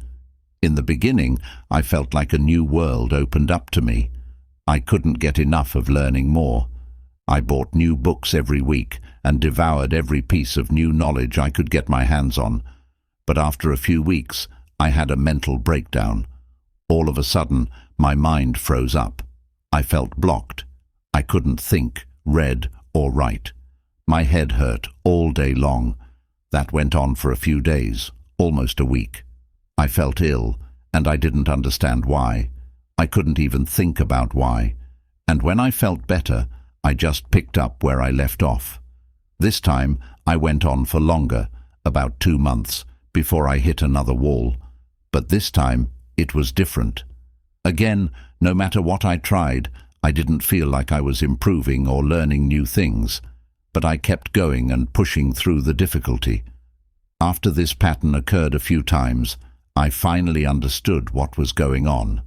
In the beginning, I felt like a new world opened up to me. I couldn't get enough of learning more. I bought new books every week and devoured every piece of new knowledge I could get my hands on. But after a few weeks, I had a mental breakdown. All of a sudden, my mind froze up. I felt blocked. I couldn't think, read, or write. My head hurt all day long. That went on for a few days, almost a week. I felt ill, and I didn't understand why. I couldn't even think about why. And when I felt better, I just picked up where I left off. This time, I went on for longer, about 2 months, before I hit another wall. But this time, it was different. Again, no matter what I tried, I didn't feel like I was improving or learning new things. But I kept going and pushing through the difficulty. After this pattern occurred a few times, I finally understood what was going on.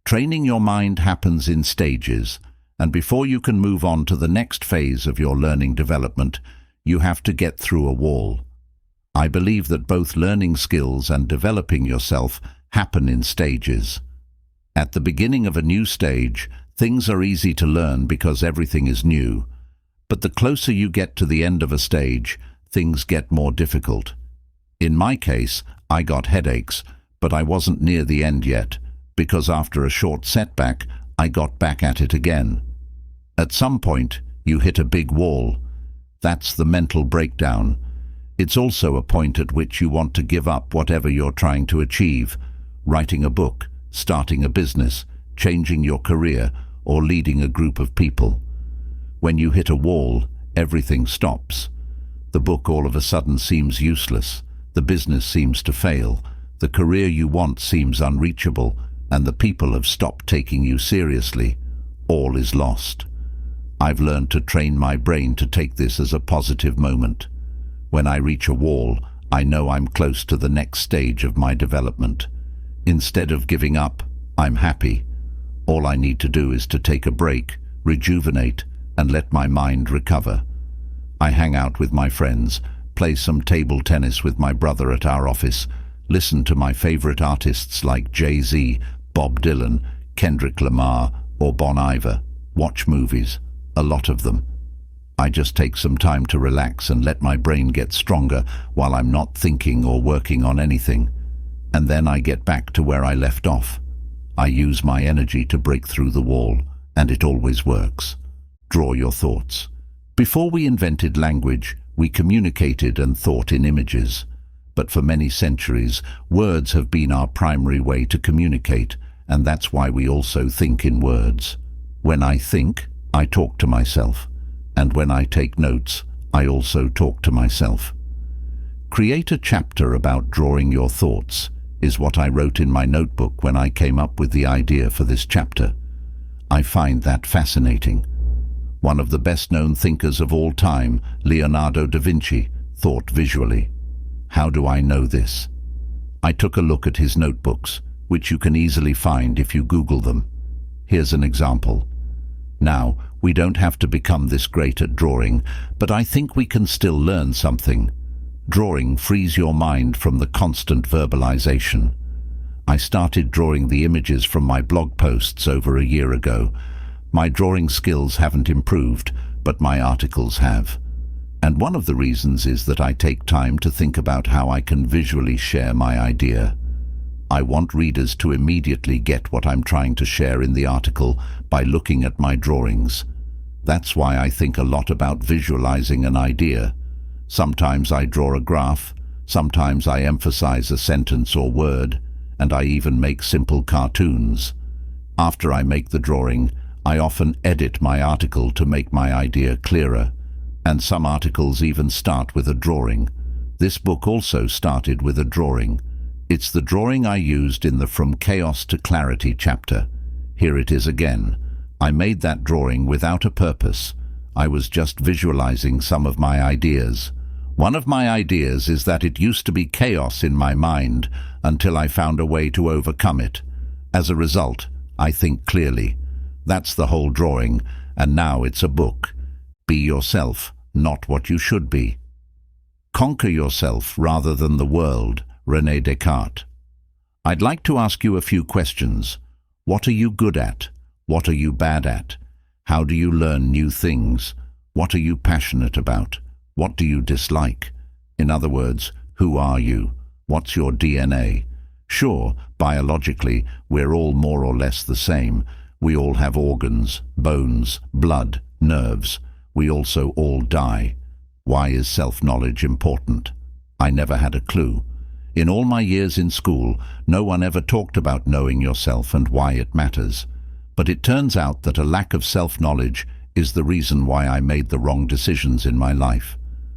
Training your mind happens in stages, and before you can move on to the next phase of your learning development, you have to get through a wall. I believe that both learning skills and developing yourself happen in stages. At the beginning of a new stage, things are easy to learn because everything is new. But the closer you get to the end of a stage, things get more difficult. In my case, I got headaches, but I wasn't near the end yet, because after a short setback, I got back at it again. At some point, you hit a big wall. That's the mental breakdown. It's also a point at which you want to give up whatever you're trying to achieve, writing a book, starting a business, changing your career, or leading a group of people. When you hit a wall, everything stops. The book all of a sudden seems useless, the business seems to fail, the career you want seems unreachable, and the people have stopped taking you seriously. All is lost. I've learned to train my brain to take this as a positive moment. When I reach a wall, I know I'm close to the next stage of my development. Instead of giving up, I'm happy. All I need to do is to take a break, rejuvenate, and let my mind recover. I hang out with my friends, play some table tennis with my brother at our office, listen to my favorite artists like Jay-Z, Bob Dylan, Kendrick Lamar, or Bon Iver, watch movies, a lot of them. I just take some time to relax and let my brain get stronger while I'm not thinking or working on anything. And then I get back to where I left off. I use my energy to break through the wall, and it always works. Draw your thoughts. Before we invented language, we communicated and thought in images. But for many centuries, words have been our primary way to communicate, and that's why we also think in words. When I think, I talk to myself. And when I take notes, I also talk to myself. Create a chapter about drawing your thoughts is what I wrote in my notebook when I came up with the idea for this chapter. I find that fascinating. One of the best-known thinkers of all time, Leonardo da Vinci, thought visually. How do I know this? I took a look at his notebooks, which you can easily find if you Google them. Here's an example. Now, we don't have to become this great at drawing, but I think we can still learn something. Drawing frees your mind from the constant verbalization. I started drawing the images from my blog posts over a year ago. My drawing skills haven't improved, but my articles have. And one of the reasons is that I take time to think about how I can visually share my idea. I want readers to immediately get what I'm trying to share in the article by looking at my drawings. That's why I think a lot about visualizing an idea. Sometimes I draw a graph, sometimes I emphasize a sentence or word, and I even make simple cartoons. After I make the drawing, I often edit my article to make my idea clearer, and some articles even start with a drawing. This book also started with a drawing. It's the drawing I used in the From Chaos to Clarity chapter. Here it is again. I made that drawing without a purpose. I was just visualizing some of my ideas. One of my ideas is that it used to be chaos in my mind until I found a way to overcome it. As a result, I think clearly. That's the whole drawing, and now it's a book. Be yourself, not what you should be. Conquer yourself rather than the world, René Descartes. I'd like to ask you a few questions. What are you good at? What are you bad at? How do you learn new things? What are you passionate about? What do you dislike? In other words, who are you? What's your DNA? Sure, biologically, we're all more or less the same. We all have organs, bones, blood, nerves. We also all die. Why is self-knowledge important? I never had a clue. In all my years in school, no one ever talked about knowing yourself and why it matters. But it turns out that a lack of self-knowledge is the reason why I made the wrong decisions in my life.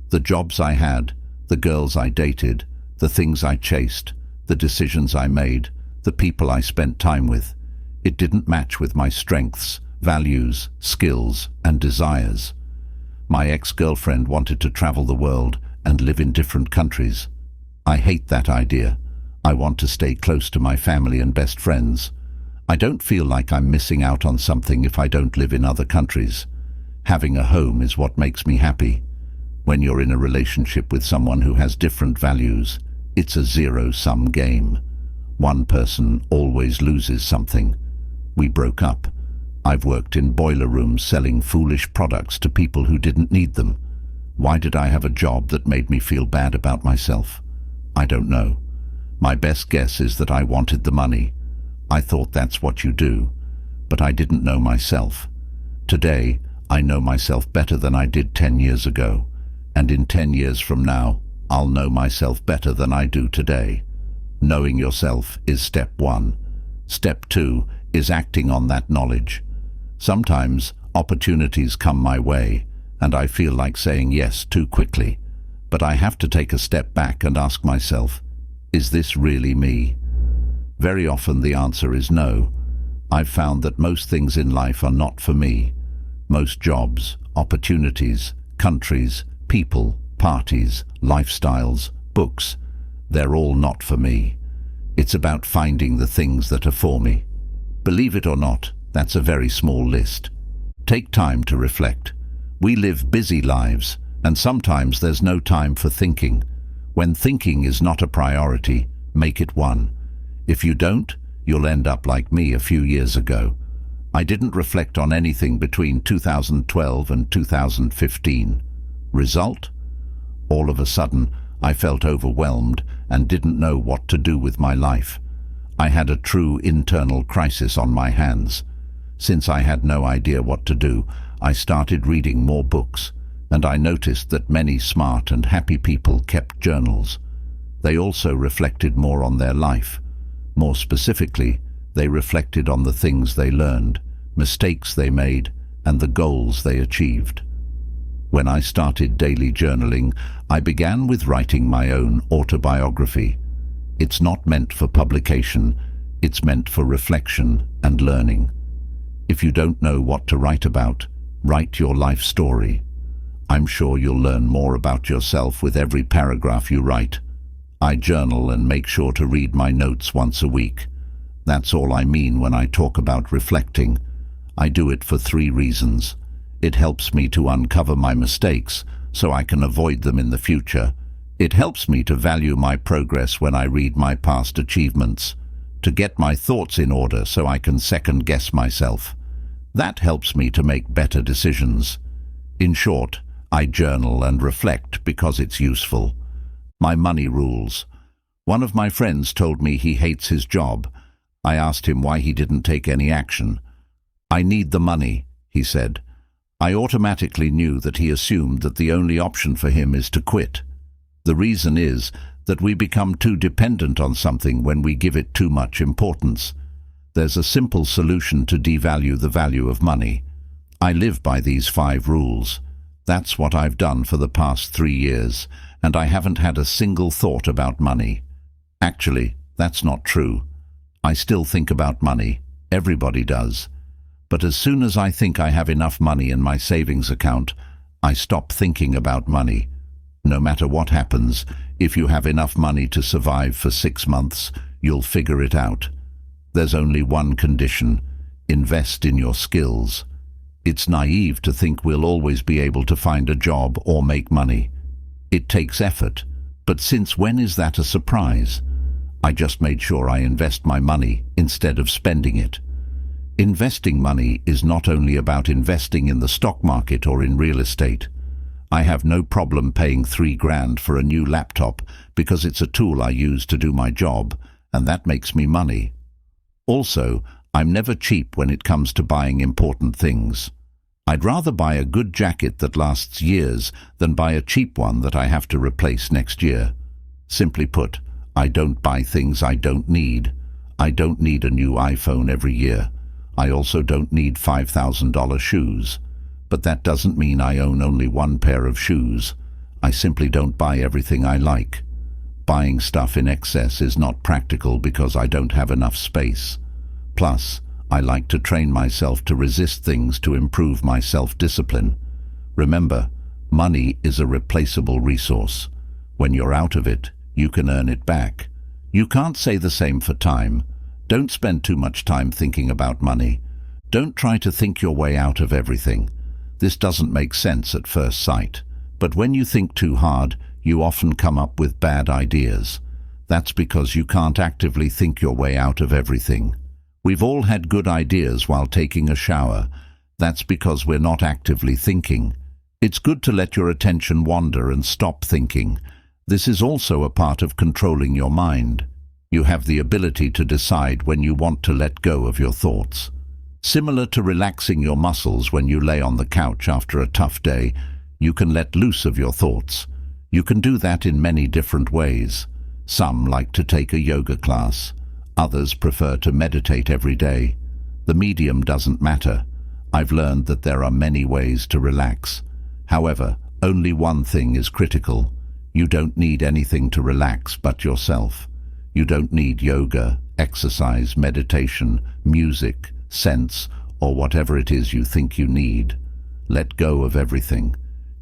The jobs I had, the girls I dated, the things I chased, the decisions I made, the people I spent time with. It didn't match with my strengths, values, skills, and desires. My ex-girlfriend wanted to travel the world and live in different countries. I hate that idea. I want to stay close to my family and best friends. I don't feel like I'm missing out on something if I don't live in other countries. Having a home is what makes me happy. When you're in a relationship with someone who has different values, it's a zero-sum game. One person always loses something. We broke up. I've worked in boiler rooms selling foolish products to people who didn't need them. Why did I have a job that made me feel bad about myself? I don't know. My best guess is that I wanted the money. I thought that's what you do, but I didn't know myself. Today, I know myself better than I did 10 years ago, And in 10 years from now, I'll know myself better than I do today. Knowing yourself is step 1. Step 2 is acting on that knowledge. Sometimes opportunities come my way, and I feel like saying yes too quickly. But I have to take a step back and ask myself, is this really me? Very often the answer is no. I've found that most things in life are not for me. Most jobs, opportunities, countries, people, parties, lifestyles, books, they're all not for me. It's about finding the things that are for me. Believe it or not, that's a very small list. Take time to reflect. We live busy lives, and sometimes there's no time for thinking. When thinking is not a priority, make it one. If you don't, you'll end up like me a few years ago. I didn't reflect on anything between 2012 and 2015. Result? All of a sudden, I felt overwhelmed and didn't know what to do with my life. I had a true internal crisis on my hands. Since I had no idea what to do, I started reading more books, and I noticed that many smart and happy people kept journals. They also reflected more on their life. More specifically, they reflected on the things they learned, mistakes they made, and the goals they achieved. When I started daily journaling, I began with writing my own autobiography. It's not meant for publication, it's meant for reflection and learning. If you don't know what to write about, write your life story. I'm sure you'll learn more about yourself with every paragraph you write. I journal and make sure to read my notes once a week. That's all I mean when I talk about reflecting. I do it for 3 reasons. It helps me to uncover my mistakes so I can avoid them in the future. It helps me to value my progress when I read my past achievements, to get my thoughts in order so I can second-guess myself. That helps me to make better decisions. In short, I journal and reflect because it's useful. My money rules. One of my friends told me he hates his job. I asked him why he didn't take any action. "I need the money," he said. I automatically knew that he assumed that the only option for him is to quit. The reason is that we become too dependent on something when we give it too much importance. There's a simple solution to devalue the value of money. I live by these 5 rules. That's what I've done for the past 3 years, and I haven't had a single thought about money. Actually, that's not true. I still think about money. Everybody does. But as soon as I think I have enough money in my savings account, I stop thinking about money. No matter what happens, if you have enough money to survive for 6 months, you'll figure it out. There's only one condition: invest in your skills. It's naive to think we'll always be able to find a job or make money. It takes effort, but since when is that a surprise? I just made sure I invest my money instead of spending it. Investing money is not only about investing in the stock market or in real estate. I have no problem paying $3,000 for a new laptop because it's a tool I use to do my job, and that makes me money. Also, I'm never cheap when it comes to buying important things. I'd rather buy a good jacket that lasts years than buy a cheap one that I have to replace next year. Simply put, I don't buy things I don't need. I don't need a new iPhone every year. I also don't need $5,000 shoes. But that doesn't mean I own only one pair of shoes. I simply don't buy everything I like. Buying stuff in excess is not practical because I don't have enough space. Plus, I like to train myself to resist things to improve my self-discipline. Remember, money is a replaceable resource. When you're out of it, you can earn it back. You can't say the same for time. Don't spend too much time thinking about money. Don't try to think your way out of everything. This doesn't make sense at first sight. But when you think too hard, you often come up with bad ideas. That's because you can't actively think your way out of everything. We've all had good ideas while taking a shower. That's because we're not actively thinking. It's good to let your attention wander and stop thinking. This is also a part of controlling your mind. You have the ability to decide when you want to let go of your thoughts. Similar to relaxing your muscles when you lay on the couch after a tough day, You can let loose of your thoughts. You can do that in many different ways. Some like to take a yoga class. Others prefer to meditate every day. The medium doesn't matter. I've learned that there are many ways to relax. However, only one thing is critical. You don't need anything to relax but yourself. You don't need yoga, exercise, meditation, music, scents, or whatever it is you think you need. Let go of everything.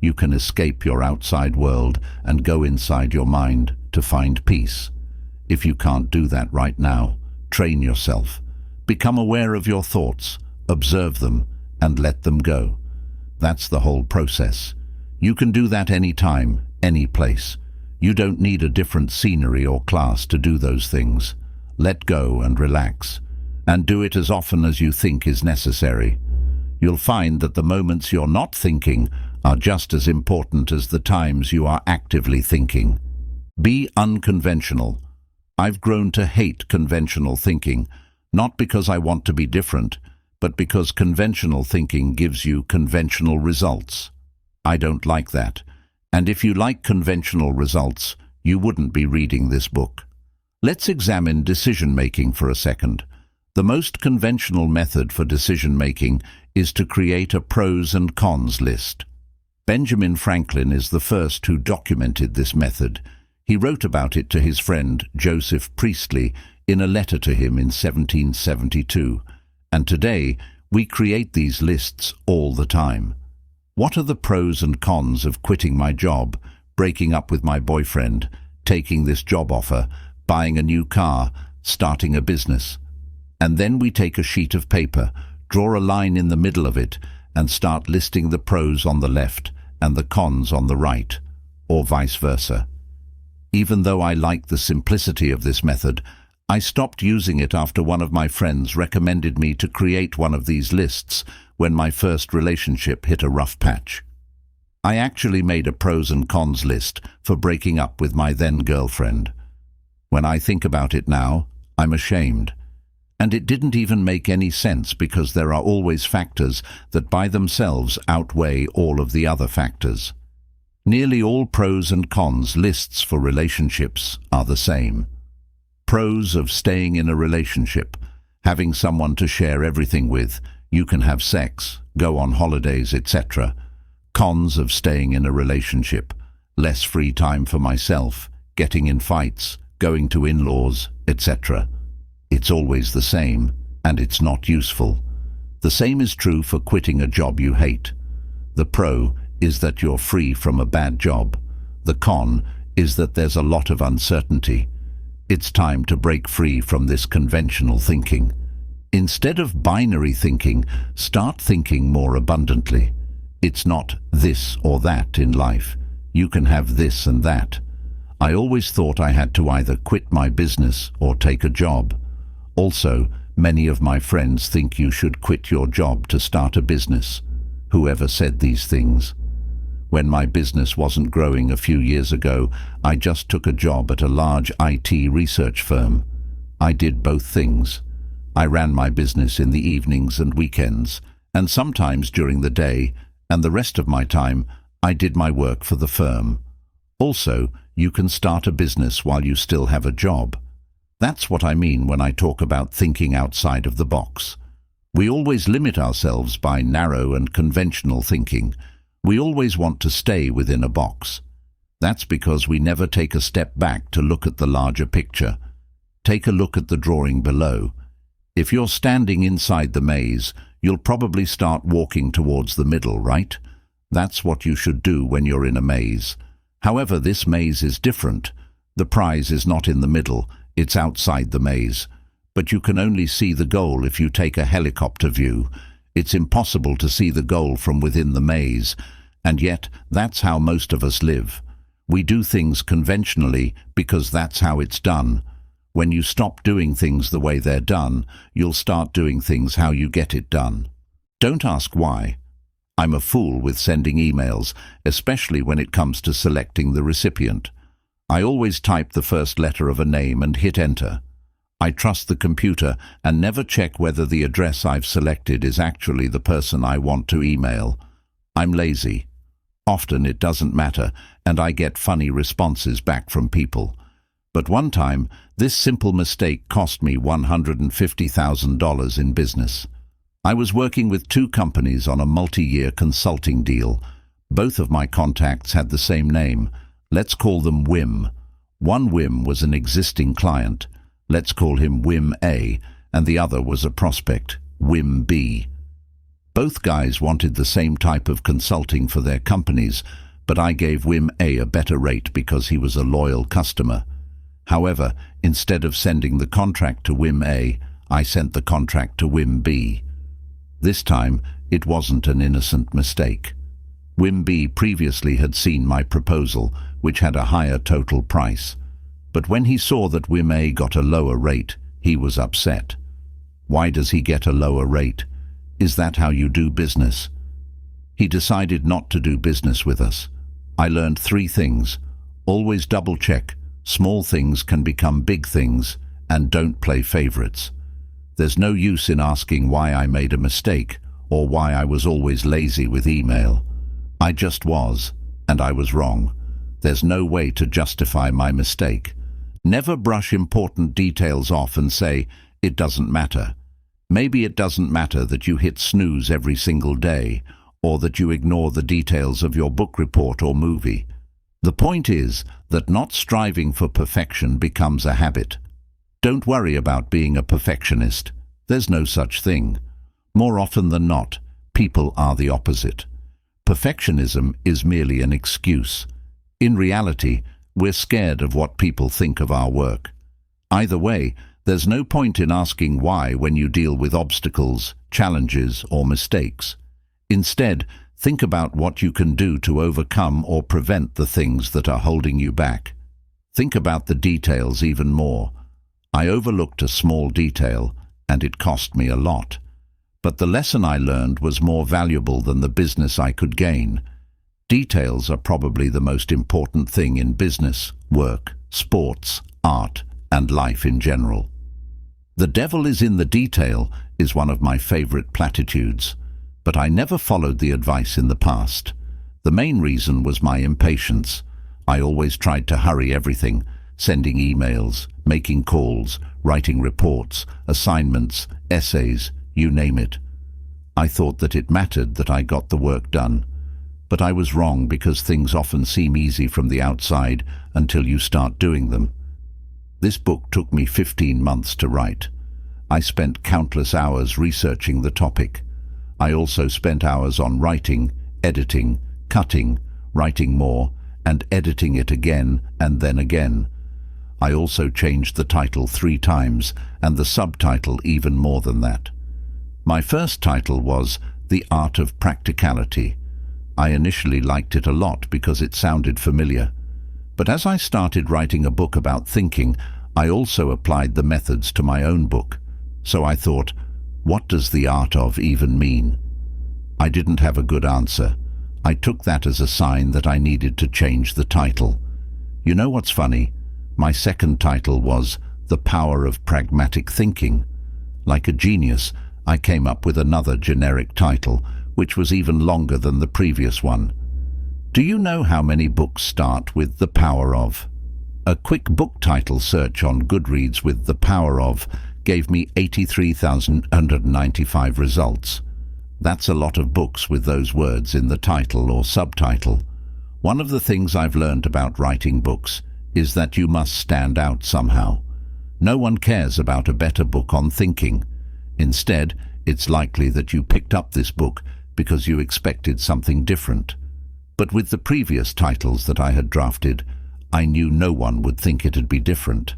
You can escape your outside world and go inside your mind to find peace. If you can't do that right now, train yourself. Become aware of your thoughts, observe them, and let them go. That's the whole process. You can do that anytime, any place. You don't need a different scenery or class to do those things. Let go and relax, and do it as often as you think is necessary. You'll find that the moments you're not thinking are just as important as the times you are actively thinking. Be unconventional. I've grown to hate conventional thinking, not because I want to be different, but because conventional thinking gives you conventional results. I don't like that. And if you like conventional results, you wouldn't be reading this book. Let's examine decision-making for a second. The most conventional method for decision-making is to create a pros and cons list. Benjamin Franklin is the first who documented this method. He wrote about it to his friend Joseph Priestley in a letter to him in 1772. And today, we create these lists all the time. What are the pros and cons of quitting my job, breaking up with my boyfriend, taking this job offer, buying a new car, starting a business? And then we take a sheet of paper, draw a line in the middle of it, and start listing the pros on the left and the cons on the right, or vice versa. Even though I like the simplicity of this method, I stopped using it after one of my friends recommended me to create one of these lists when my first relationship hit a rough patch. I actually made a pros and cons list for breaking up with my then girlfriend. When I think about it now, I'm ashamed. And it didn't even make any sense because there are always factors that by themselves outweigh all of the other factors. Nearly all pros and cons lists for relationships are the same. Pros of staying in a relationship: having someone to share everything with, you can have sex, go on holidays, etc. Cons of staying in a relationship: less free time for myself, getting in fights, going to in-laws, etc. It's always the same, and it's not useful. The same is true for quitting a job you hate. The pro is that you're free from a bad job. The con is that there's a lot of uncertainty. It's time to break free from this conventional thinking. Instead of binary thinking, start thinking more abundantly. It's not this or that in life. You can have this and that. I always thought I had to either quit my business or take a job. Also, many of my friends think you should quit your job to start a business. Whoever said these things? When my business wasn't growing a few years ago, I just took a job at a large IT research firm. I did both things. I ran my business in the evenings and weekends, and sometimes during the day, and the rest of my time, I did my work for the firm. Also, you can start a business while you still have a job. That's what I mean when I talk about thinking outside of the box. We always limit ourselves by narrow and conventional thinking. We always want to stay within a box. That's because we never take a step back to look at the larger picture. Take a look at the drawing below. If you're standing inside the maze, you'll probably start walking towards the middle, right? That's what you should do when you're in a maze. However, this maze is different. The prize is not in the middle, it's outside the maze. But you can only see the goal if you take a helicopter view. It's impossible to see the goal from within the maze, and yet that's how most of us live. We do things conventionally because that's how it's done. When you stop doing things the way they're done, you'll start doing things how you get it done. Don't ask why. I'm a fool with sending emails, especially when it comes to selecting the recipient. I always type the first letter of a name and hit enter. I trust the computer and never check whether the address I've selected is actually the person I want to email. I'm lazy. Often it doesn't matter, and I get funny responses back from people. But one time, this simple mistake cost me $150,000 in business. I was working with two companies on a multi-year consulting deal. Both of my contacts had the same name. Let's call them Wim. One Wim was an existing client. Let's call him Wim A, and the other was a prospect, Wim B. Both guys wanted the same type of consulting for their companies, but I gave Wim A a better rate because he was a loyal customer. However, instead of sending the contract to Wim A, I sent the contract to Wim B. This time, it wasn't an innocent mistake. Wim B previously had seen my proposal, which had a higher total price. But when he saw that Wim A got a lower rate, he was upset. Why does he get a lower rate? Is that how you do business? He decided not to do business with us. I learned 3 things. Always double-check. Small things can become big things, and don't play favorites. There's no use in asking why I made a mistake or why I was always lazy with email. I just was, and I was wrong. There's no way to justify my mistake. Never brush important details off and say, it doesn't matter. Maybe it doesn't matter that you hit snooze every single day, or that you ignore the details of your book report or movie. The point is that not striving for perfection becomes a habit. Don't worry about being a perfectionist. There's no such thing. More often than not, people are the opposite. Perfectionism is merely an excuse. In reality, we're scared of what people think of our work. Either way, there's no point in asking why when you deal with obstacles, challenges, or mistakes. Instead, think about what you can do to overcome or prevent the things that are holding you back. Think about the details even more. I overlooked a small detail, and it cost me a lot. But the lesson I learned was more valuable than the business I could gain. Details are probably the most important thing in business, work, sports, art, and life in general. The devil is in the detail is one of my favorite platitudes, but I never followed the advice in the past. The main reason was my impatience. I always tried to hurry everything, sending emails, making calls, writing reports, assignments, essays, you name it. I thought that it mattered that I got the work done. But I was wrong because things often seem easy from the outside until you start doing them. This book took me 15 months to write. I spent countless hours researching the topic. I also spent hours on writing, editing, cutting, writing more, and editing it again and then again. I also changed the title 3 times and the subtitle even more than that. My first title was The Art of Practicality. I initially liked it a lot because it sounded familiar. But as I started writing a book about thinking, I also applied the methods to my own book. So I thought, what does the art of even mean? I didn't have a good answer. I took that as a sign that I needed to change the title. You know what's funny? My second title was The Power of Pragmatic Thinking. Like a genius, I came up with another generic title, which was even longer than the previous one. Do you know how many books start with The Power of? A quick book title search on Goodreads with The Power of gave me 83,195 results. That's a lot of books with those words in the title or subtitle. One of the things I've learned about writing books is that you must stand out somehow. No one cares about a better book on thinking. Instead, it's likely that you picked up this book because you expected something different. But with the previous titles that I had drafted, I knew no one would think it'd be different.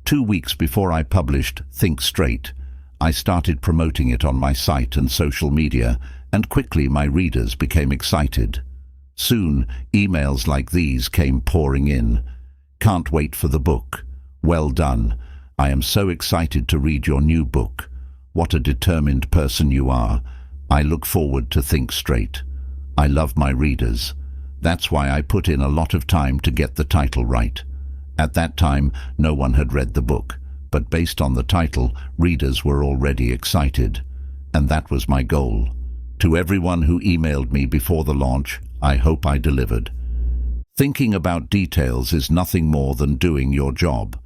2 weeks before I published Think Straight, I started promoting it on my site and social media, and quickly my readers became excited. Soon, emails like these came pouring in. Can't wait for the book. Well done. I am so excited to read your new book. What a determined person you are. I look forward to Think Straight. I love my readers. That's why I put in a lot of time to get the title right. At that time, no one had read the book, but based on the title, readers were already excited. And that was my goal. To everyone who emailed me before the launch, I hope I delivered. Thinking about details is nothing more than doing your job.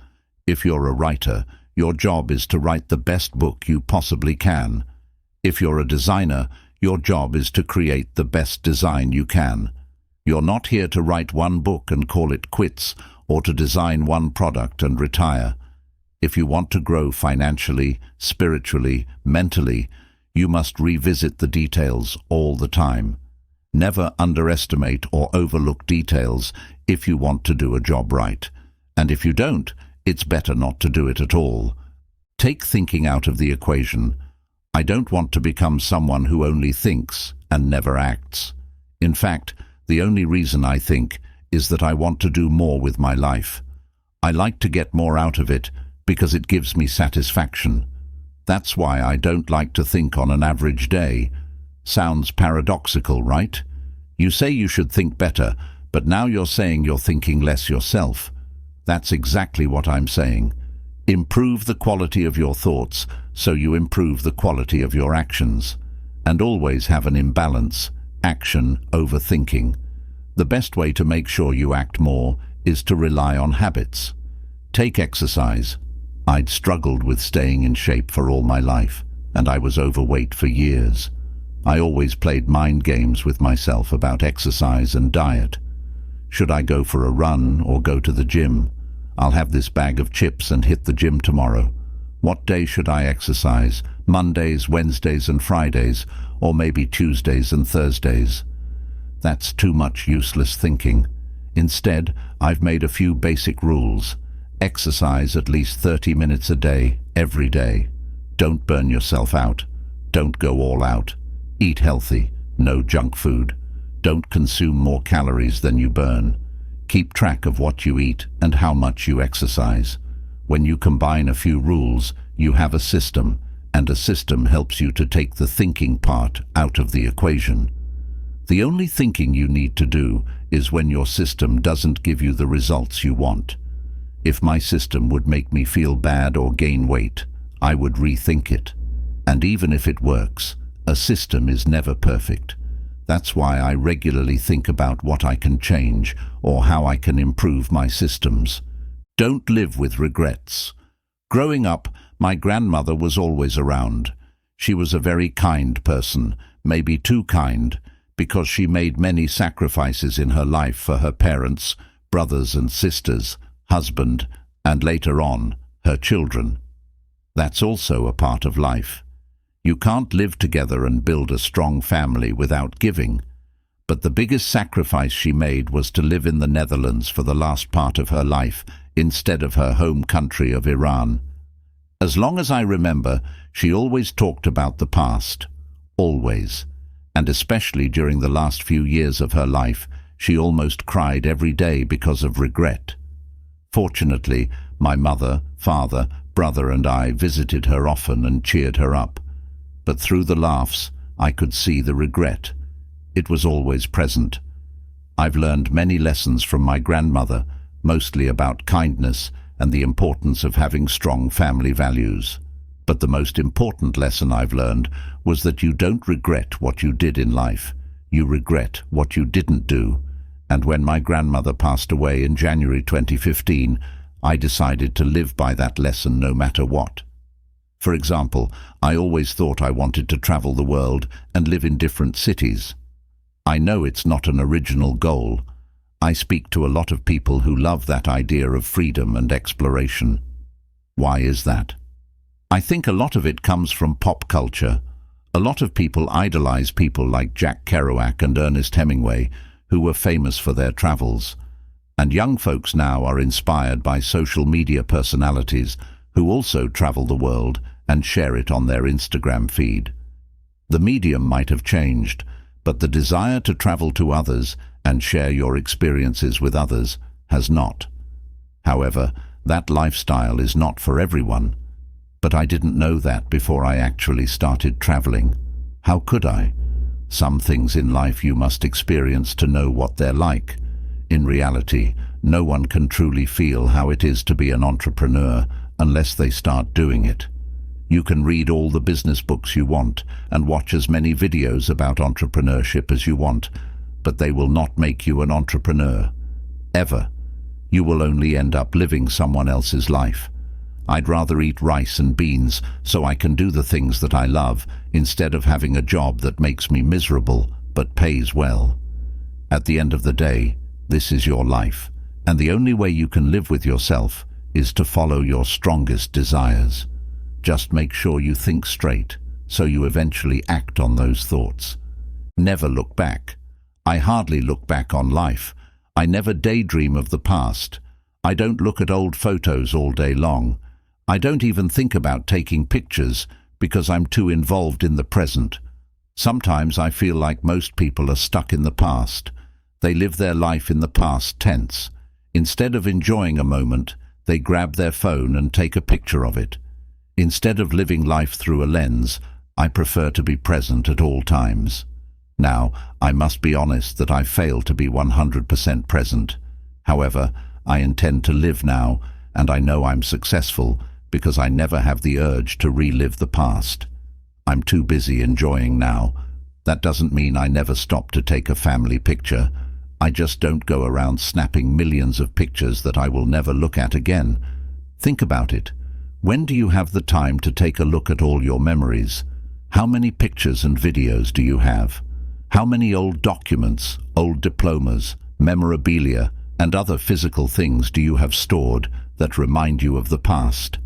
If you're a writer, your job is to write the best book you possibly can. If you're a designer, your job is to create the best design you can. You're not here to write one book and call it quits, or to design one product and retire. If you want to grow financially, spiritually, mentally, you must revisit the details all the time. Never underestimate or overlook details if you want to do a job right. And if you don't, it's better not to do it at all. Take thinking out of the equation. I don't want to become someone who only thinks and never acts. In fact, the only reason I think is that I want to do more with my life. I like to get more out of it because it gives me satisfaction. That's why I don't like to think on an average day. Sounds paradoxical, right? You say you should think better, but now you're saying you're thinking less yourself. That's exactly what I'm saying. Improve the quality of your thoughts so you improve the quality of your actions. And always have an imbalance, action over thinking. The best way to make sure you act more is to rely on habits. Take exercise. I'd struggled with staying in shape for all my life, and I was overweight for years. I always played mind games with myself about exercise and diet. Should I go for a run or go to the gym? I'll have this bag of chips and hit the gym tomorrow. What day should I exercise? Mondays, Wednesdays and Fridays, or maybe Tuesdays and Thursdays? That's too much useless thinking. Instead, I've made a few basic rules. Exercise at least 30 minutes a day, every day. Don't burn yourself out. Don't go all out. Eat healthy, no junk food. Don't consume more calories than you burn. Keep track of what you eat and how much you exercise. When you combine a few rules, you have a system, and a system helps you to take the thinking part out of the equation. The only thinking you need to do is when your system doesn't give you the results you want. If my system would make me feel bad or gain weight, I would rethink it. And even if it works, a system is never perfect. That's why I regularly think about what I can change or how I can improve my systems. Don't live with regrets. Growing up, my grandmother was always around. She was a very kind person, maybe too kind, because she made many sacrifices in her life for her parents, brothers and sisters, husband, and later on, her children. That's also a part of life. You can't live together and build a strong family without giving. But the biggest sacrifice she made was to live in the Netherlands for the last part of her life instead of her home country of Iran. As long as I remember, she always talked about the past. Always. And especially during the last few years of her life, she almost cried every day because of regret. Fortunately, my mother, father, brother and I visited her often and cheered her up. But through the laughs, I could see the regret. It was always present. I've learned many lessons from my grandmother, mostly about kindness and the importance of having strong family values. But the most important lesson I've learned was that you don't regret what you did in life. You regret what you didn't do. And when my grandmother passed away in January 2015, I decided to live by that lesson no matter what. For example, I always thought I wanted to travel the world and live in different cities. I know it's not an original goal. I speak to a lot of people who love that idea of freedom and exploration. Why is that? I think a lot of it comes from pop culture. A lot of people idolize people like Jack Kerouac and Ernest Hemingway, who were famous for their travels. And young folks now are inspired by social media personalities who also travel the world and share it on their Instagram feed. The medium might have changed, but the desire to travel to others and share your experiences with others has not. However, that lifestyle is not for everyone. But I didn't know that before I actually started traveling. How could I? Some things in life you must experience to know what they're like. In reality, no one can truly feel how it is to be an entrepreneur unless they start doing it. You can read all the business books you want and watch as many videos about entrepreneurship as you want, but they will not make you an entrepreneur. Ever. You will only end up living someone else's life. I'd rather eat rice and beans so I can do the things that I love instead of having a job that makes me miserable but pays well. At the end of the day, this is your life, and the only way you can live with yourself is to follow your strongest desires. Just make sure you think straight, so you eventually act on those thoughts. Never look back. I hardly look back on life. I never daydream of the past. I don't look at old photos all day long. I don't even think about taking pictures because I'm too involved in the present. Sometimes I feel like most people are stuck in the past. They live their life in the past tense. Instead of enjoying a moment, they grab their phone and take a picture of it. Instead of living life through a lens, I prefer to be present at all times. Now, I must be honest that I fail to be 100% present. However, I intend to live now, and I know I'm successful because I never have the urge to relive the past. I'm too busy enjoying now. That doesn't mean I never stop to take a family picture. I just don't go around snapping millions of pictures that I will never look at again. Think about it. When do you have the time to take a look at all your memories? How many pictures and videos do you have? How many old documents, old diplomas, memorabilia, and other physical things do you have stored that remind you of the past?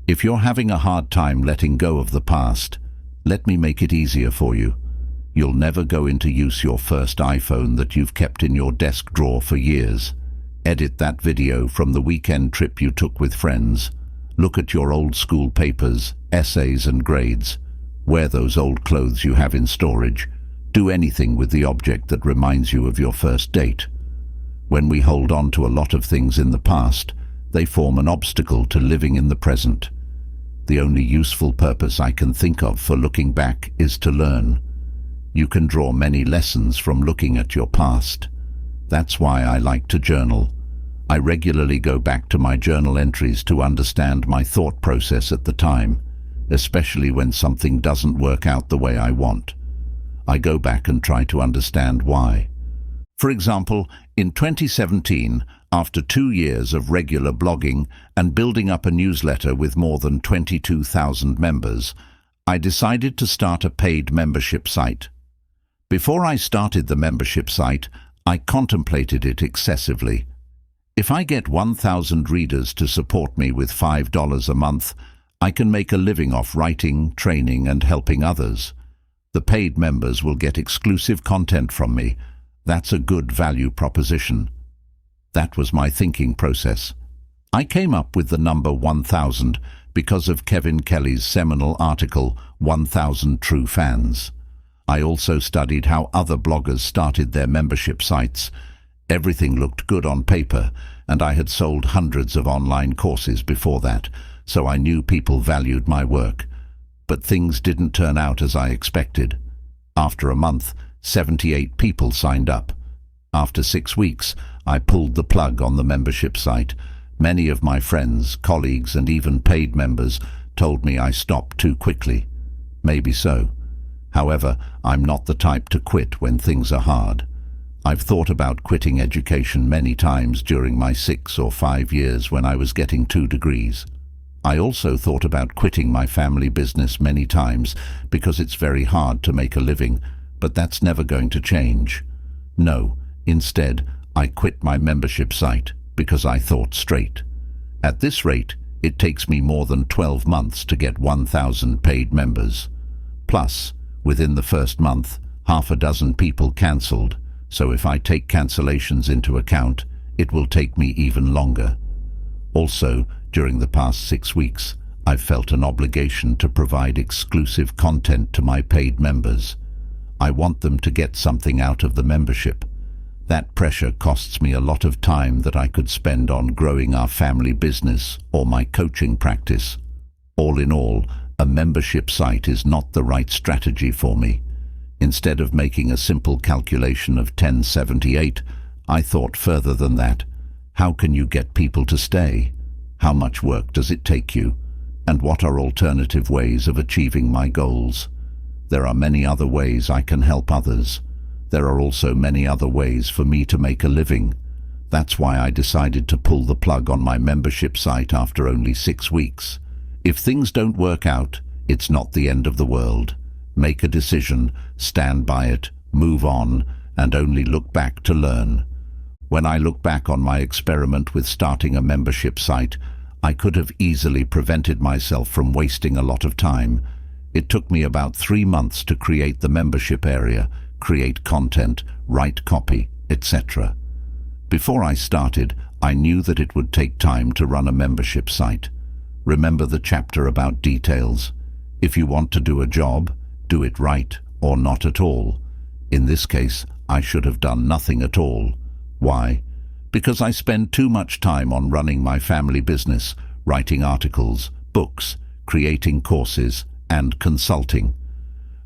If you're having a hard time letting go of the past, let me make it easier for you. You'll never go into use your first iPhone that you've kept in your desk drawer for years. Edit that video from the weekend trip you took with friends. Look at your old school papers, essays and grades. Wear those old clothes you have in storage. Do anything with the object that reminds you of your first date. When we hold on to a lot of things in the past, they form an obstacle to living in the present. The only useful purpose I can think of for looking back is to learn. You can draw many lessons from looking at your past. That's why I like to journal. I regularly go back to my journal entries to understand my thought process at the time, especially when something doesn't work out the way I want. I go back and try to understand why. For example, in 2017, after 2 years of regular blogging and building up a newsletter with more than 22,000 members, I decided to start a paid membership site. Before I started the membership site, I contemplated it excessively. If I get 1,000 readers to support me with $5 a month, I can make a living off writing, training, and helping others. The paid members will get exclusive content from me. That's a good value proposition. That was my thinking process. I came up with the number 1,000 because of Kevin Kelly's seminal article, 1,000 True Fans. I also studied how other bloggers started their membership sites. Everything looked good on paper, and I had sold hundreds of online courses before that, so I knew people valued my work. But things didn't turn out as I expected. After a month, 78 people signed up. After 6 weeks, I pulled the plug on the membership site. Many of my friends, colleagues, and even paid members told me I stopped too quickly. Maybe so. However, I'm not the type to quit when things are hard. I've thought about quitting education many times during my 6 or 5 years when I was getting 2 degrees. I also thought about quitting my family business many times because it's very hard to make a living, but that's never going to change. No, instead, I quit my membership site because I thought straight. At this rate, it takes me more than 12 months to get 1,000 paid members. Plus, within the first month, half a dozen people cancelled, so if I take cancellations into account, it will take me even longer. Also, during the past 6 weeks, I've felt an obligation to provide exclusive content to my paid members. I want them to get something out of the membership. That pressure costs me a lot of time that I could spend on growing our family business or my coaching practice. All in all, a membership site is not the right strategy for me. Instead of making a simple calculation of 1078, I thought further than that. How can you get people to stay? How much work does it take you? And what are alternative ways of achieving my goals? There are many other ways I can help others. there are also many other ways for me to make a living. That's why I decided to pull the plug on my membership site after only 6 weeks. If things don't work out, it's not the end of the world. Make a decision, stand by it, move on, and only look back to learn. When I look back on my experiment with starting a membership site, I could have easily prevented myself from wasting a lot of time. It took me about 3 months to create the membership area, create content, write copy, etc. Before I started, I knew that it would take time to run a membership site. Remember the chapter about details. If you want to do a job, do it right or not at all. In this case, I should have done nothing at all. Why? Because I spend too much time on running my family business, writing articles, books, creating courses, and consulting.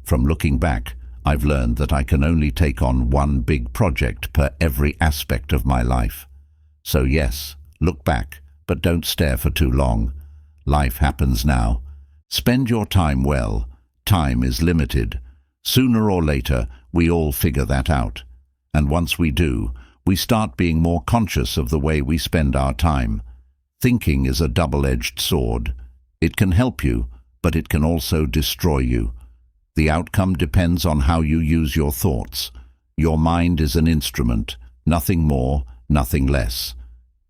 From looking back, I've learned that I can only take on one big project per every aspect of my life. So yes, look back, but don't stare for too long. Life happens now. Spend your time well. Time is limited. Sooner or later, we all figure that out. And once we do, we start being more conscious of the way we spend our time. Thinking is a double-edged sword. It can help you, but it can also destroy you. The outcome depends on how you use your thoughts. Your mind is an instrument, nothing more, nothing less.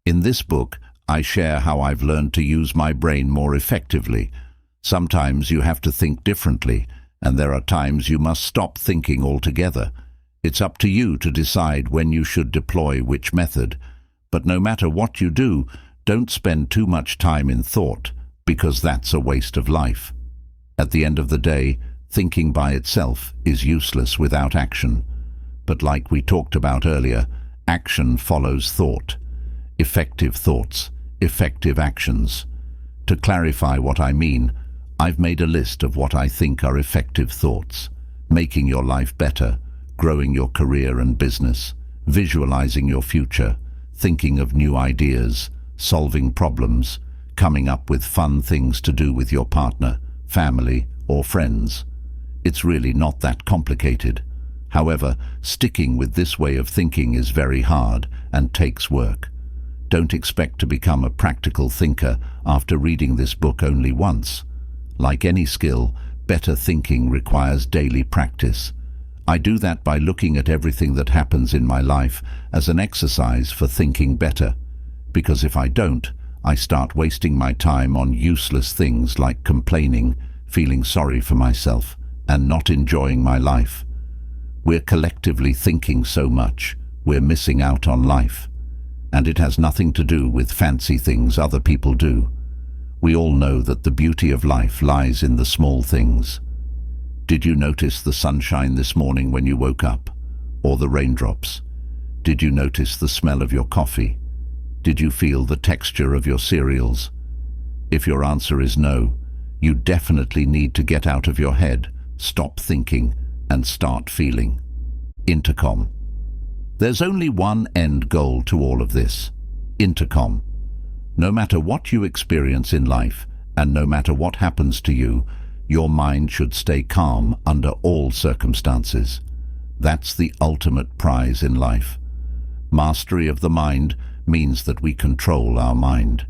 In this book, I share how I've learned to use my brain more effectively. Sometimes you have to think differently, and there are times you must stop thinking altogether. It's up to you to decide when you should deploy which method. But no matter what you do, don't spend too much time in thought, because that's a waste of life. At the end of the day, thinking by itself is useless without action. But like we talked about earlier, action follows thought. Effective thoughts, effective actions. To clarify what I mean, I've made a list of what I think are effective thoughts. Making your life better, growing your career and business, visualizing your future, thinking of new ideas, solving problems, coming up with fun things to do with your partner, family, or friends. It's really not that complicated. However, sticking with this way of thinking is very hard and takes work. Don't expect to become a practical thinker after reading this book only once. Like any skill, better thinking requires daily practice. I do that by looking at everything that happens in my life as an exercise for thinking better. Because if I don't, I start wasting my time on useless things like complaining, feeling sorry for myself, and not enjoying my life. We're collectively thinking so much, we're missing out on life. And it has nothing to do with fancy things other people do. We all know that the beauty of life lies in the small things. Did you notice the sunshine this morning when you woke up? Or the raindrops? Did you notice the smell of your coffee? Did you feel the texture of your cereals? If your answer is no, you definitely need to get out of your head, stop thinking, and start feeling. Intercom. There's only one end goal to all of this. Intercom. No matter what you experience in life, and no matter what happens to you, your mind should stay calm under all circumstances. That's the ultimate prize in life. Mastery of the mind means that we control our mind.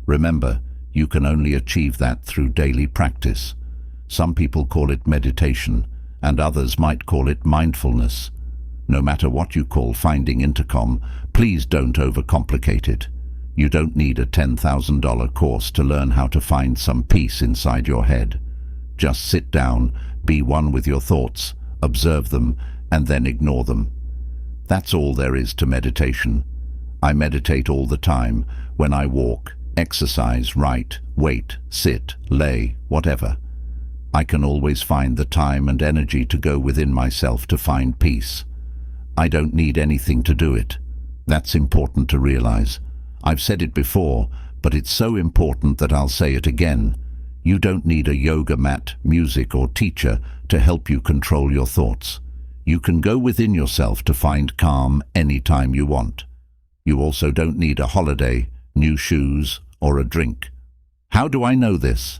Remember, you can only achieve that through daily practice. Some people call it meditation, and others might call it mindfulness. No matter what you call finding intercom, please don't overcomplicate it. You don't need a $10,000 course to learn how to find some peace inside your head. Just sit down, be one with your thoughts, observe them, and then ignore them. That's all there is to meditation. I meditate all the time, when I walk, exercise, write, wait, sit, lay, whatever. I can always find the time and energy to go within myself to find peace. I don't need anything to do it. That's important to realize. I've said it before, but it's so important that I'll say it again. You don't need a yoga mat, music, or teacher to help you control your thoughts. You can go within yourself to find calm anytime you want. You also don't need a holiday, new shoes, or a drink. How do I know this?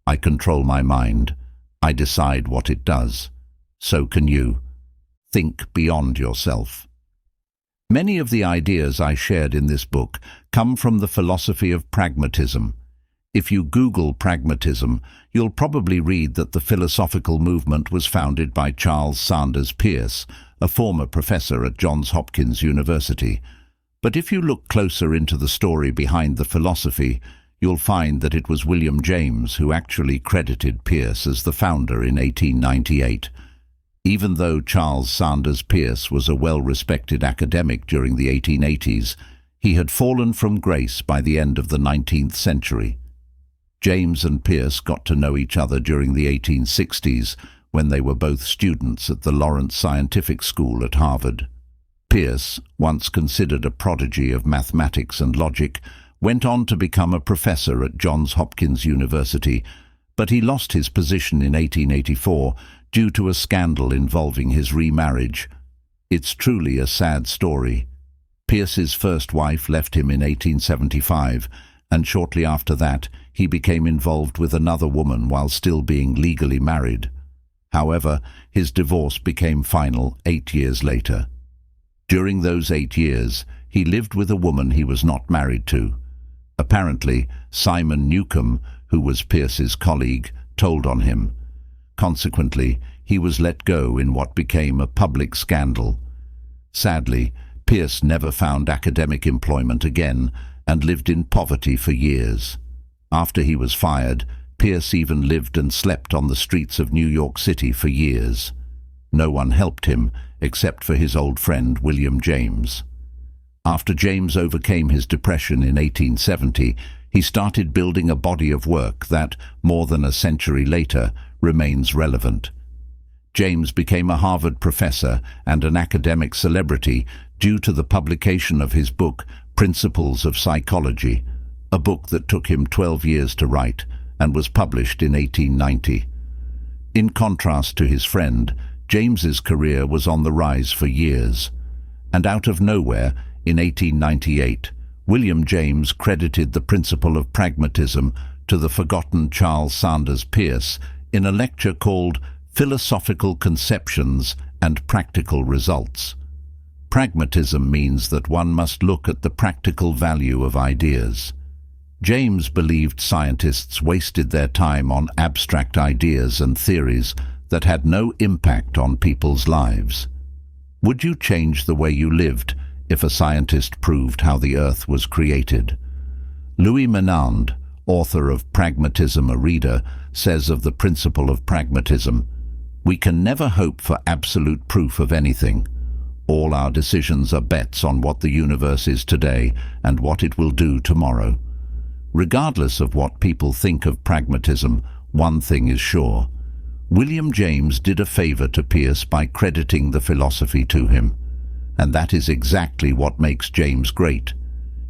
I control my mind. I decide what it does. So can you. Think beyond yourself. Many of the ideas I shared in this book come from the philosophy of pragmatism. If you Google pragmatism, you'll probably read that the philosophical movement was founded by Charles Sanders Peirce, a former professor at Johns Hopkins University. But if you look closer into the story behind the philosophy, you'll find that it was William James who actually credited Peirce as the founder in 1898. Even though Charles Sanders Peirce was a well-respected academic during the 1880s, he had fallen from grace by the end of the 19th century. James and Peirce got to know each other during the 1860s when they were both students at the Lawrence Scientific School at Harvard. Peirce, once considered a prodigy of mathematics and logic, went on to become a professor at Johns Hopkins University, but he lost his position in 1884 due to a scandal involving his remarriage. It's truly a sad story. Peirce's first wife left him in 1875, and shortly after that, he became involved with another woman while still being legally married. However, his divorce became final 8 years later. During those 8 years, he lived with a woman he was not married to. Apparently, Simon Newcomb, who was Peirce's colleague, told on him. Consequently, he was let go in what became a public scandal. Sadly, Peirce never found academic employment again and lived in poverty for years. After he was fired, Peirce even lived and slept on the streets of New York City for years. No one helped him except for his old friend William James. After James overcame his depression in 1870, he started building a body of work that, more than a century later, remains relevant. James became a Harvard professor and an academic celebrity due to the publication of his book, Principles of Psychology, a book that took him 12 years to write and was published in 1890. In contrast to his friend, James's career was on the rise for years, and out of nowhere, in 1898, William James credited the principle of pragmatism to the forgotten Charles Sanders Peirce in a lecture called Philosophical Conceptions and Practical Results. Pragmatism means that one must look at the practical value of ideas. James believed scientists wasted their time on abstract ideas and theories that had no impact on people's lives. Would you change the way you lived if a scientist proved how the Earth was created? Louis Menand, author of Pragmatism, a Reader, says of the principle of pragmatism, "We can never hope for absolute proof of anything. All our decisions are bets on what the universe is today and what it will do tomorrow." Regardless of what people think of pragmatism, one thing is sure. William James did a favor to Peirce by crediting the philosophy to him. And that is exactly what makes James great.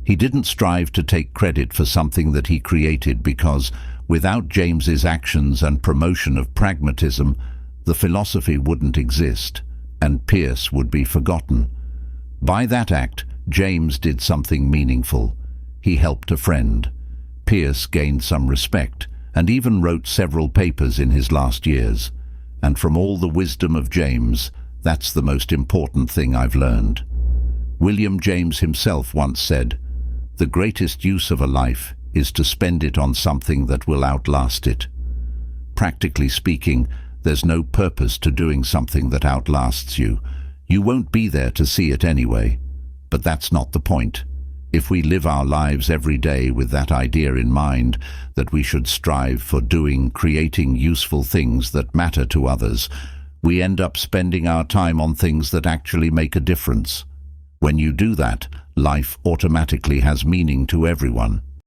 He didn't strive to take credit for something that he created because, without James's actions and promotion of pragmatism, the philosophy wouldn't exist, and Peirce would be forgotten. By that act, James did something meaningful. He helped a friend. Peirce gained some respect, and even wrote several papers in his last years. And from all the wisdom of James, that's the most important thing I've learned. William James himself once said, "The greatest use of a life is to spend it on something that will outlast it." Practically speaking, there's no purpose to doing something that outlasts you. You won't be there to see it anyway. But that's not the point. If we live our lives every day with that idea in mind, that we should strive for creating useful things that matter to others, we end up spending our time on things that actually make a difference. When you do that, life automatically has meaning to everyone.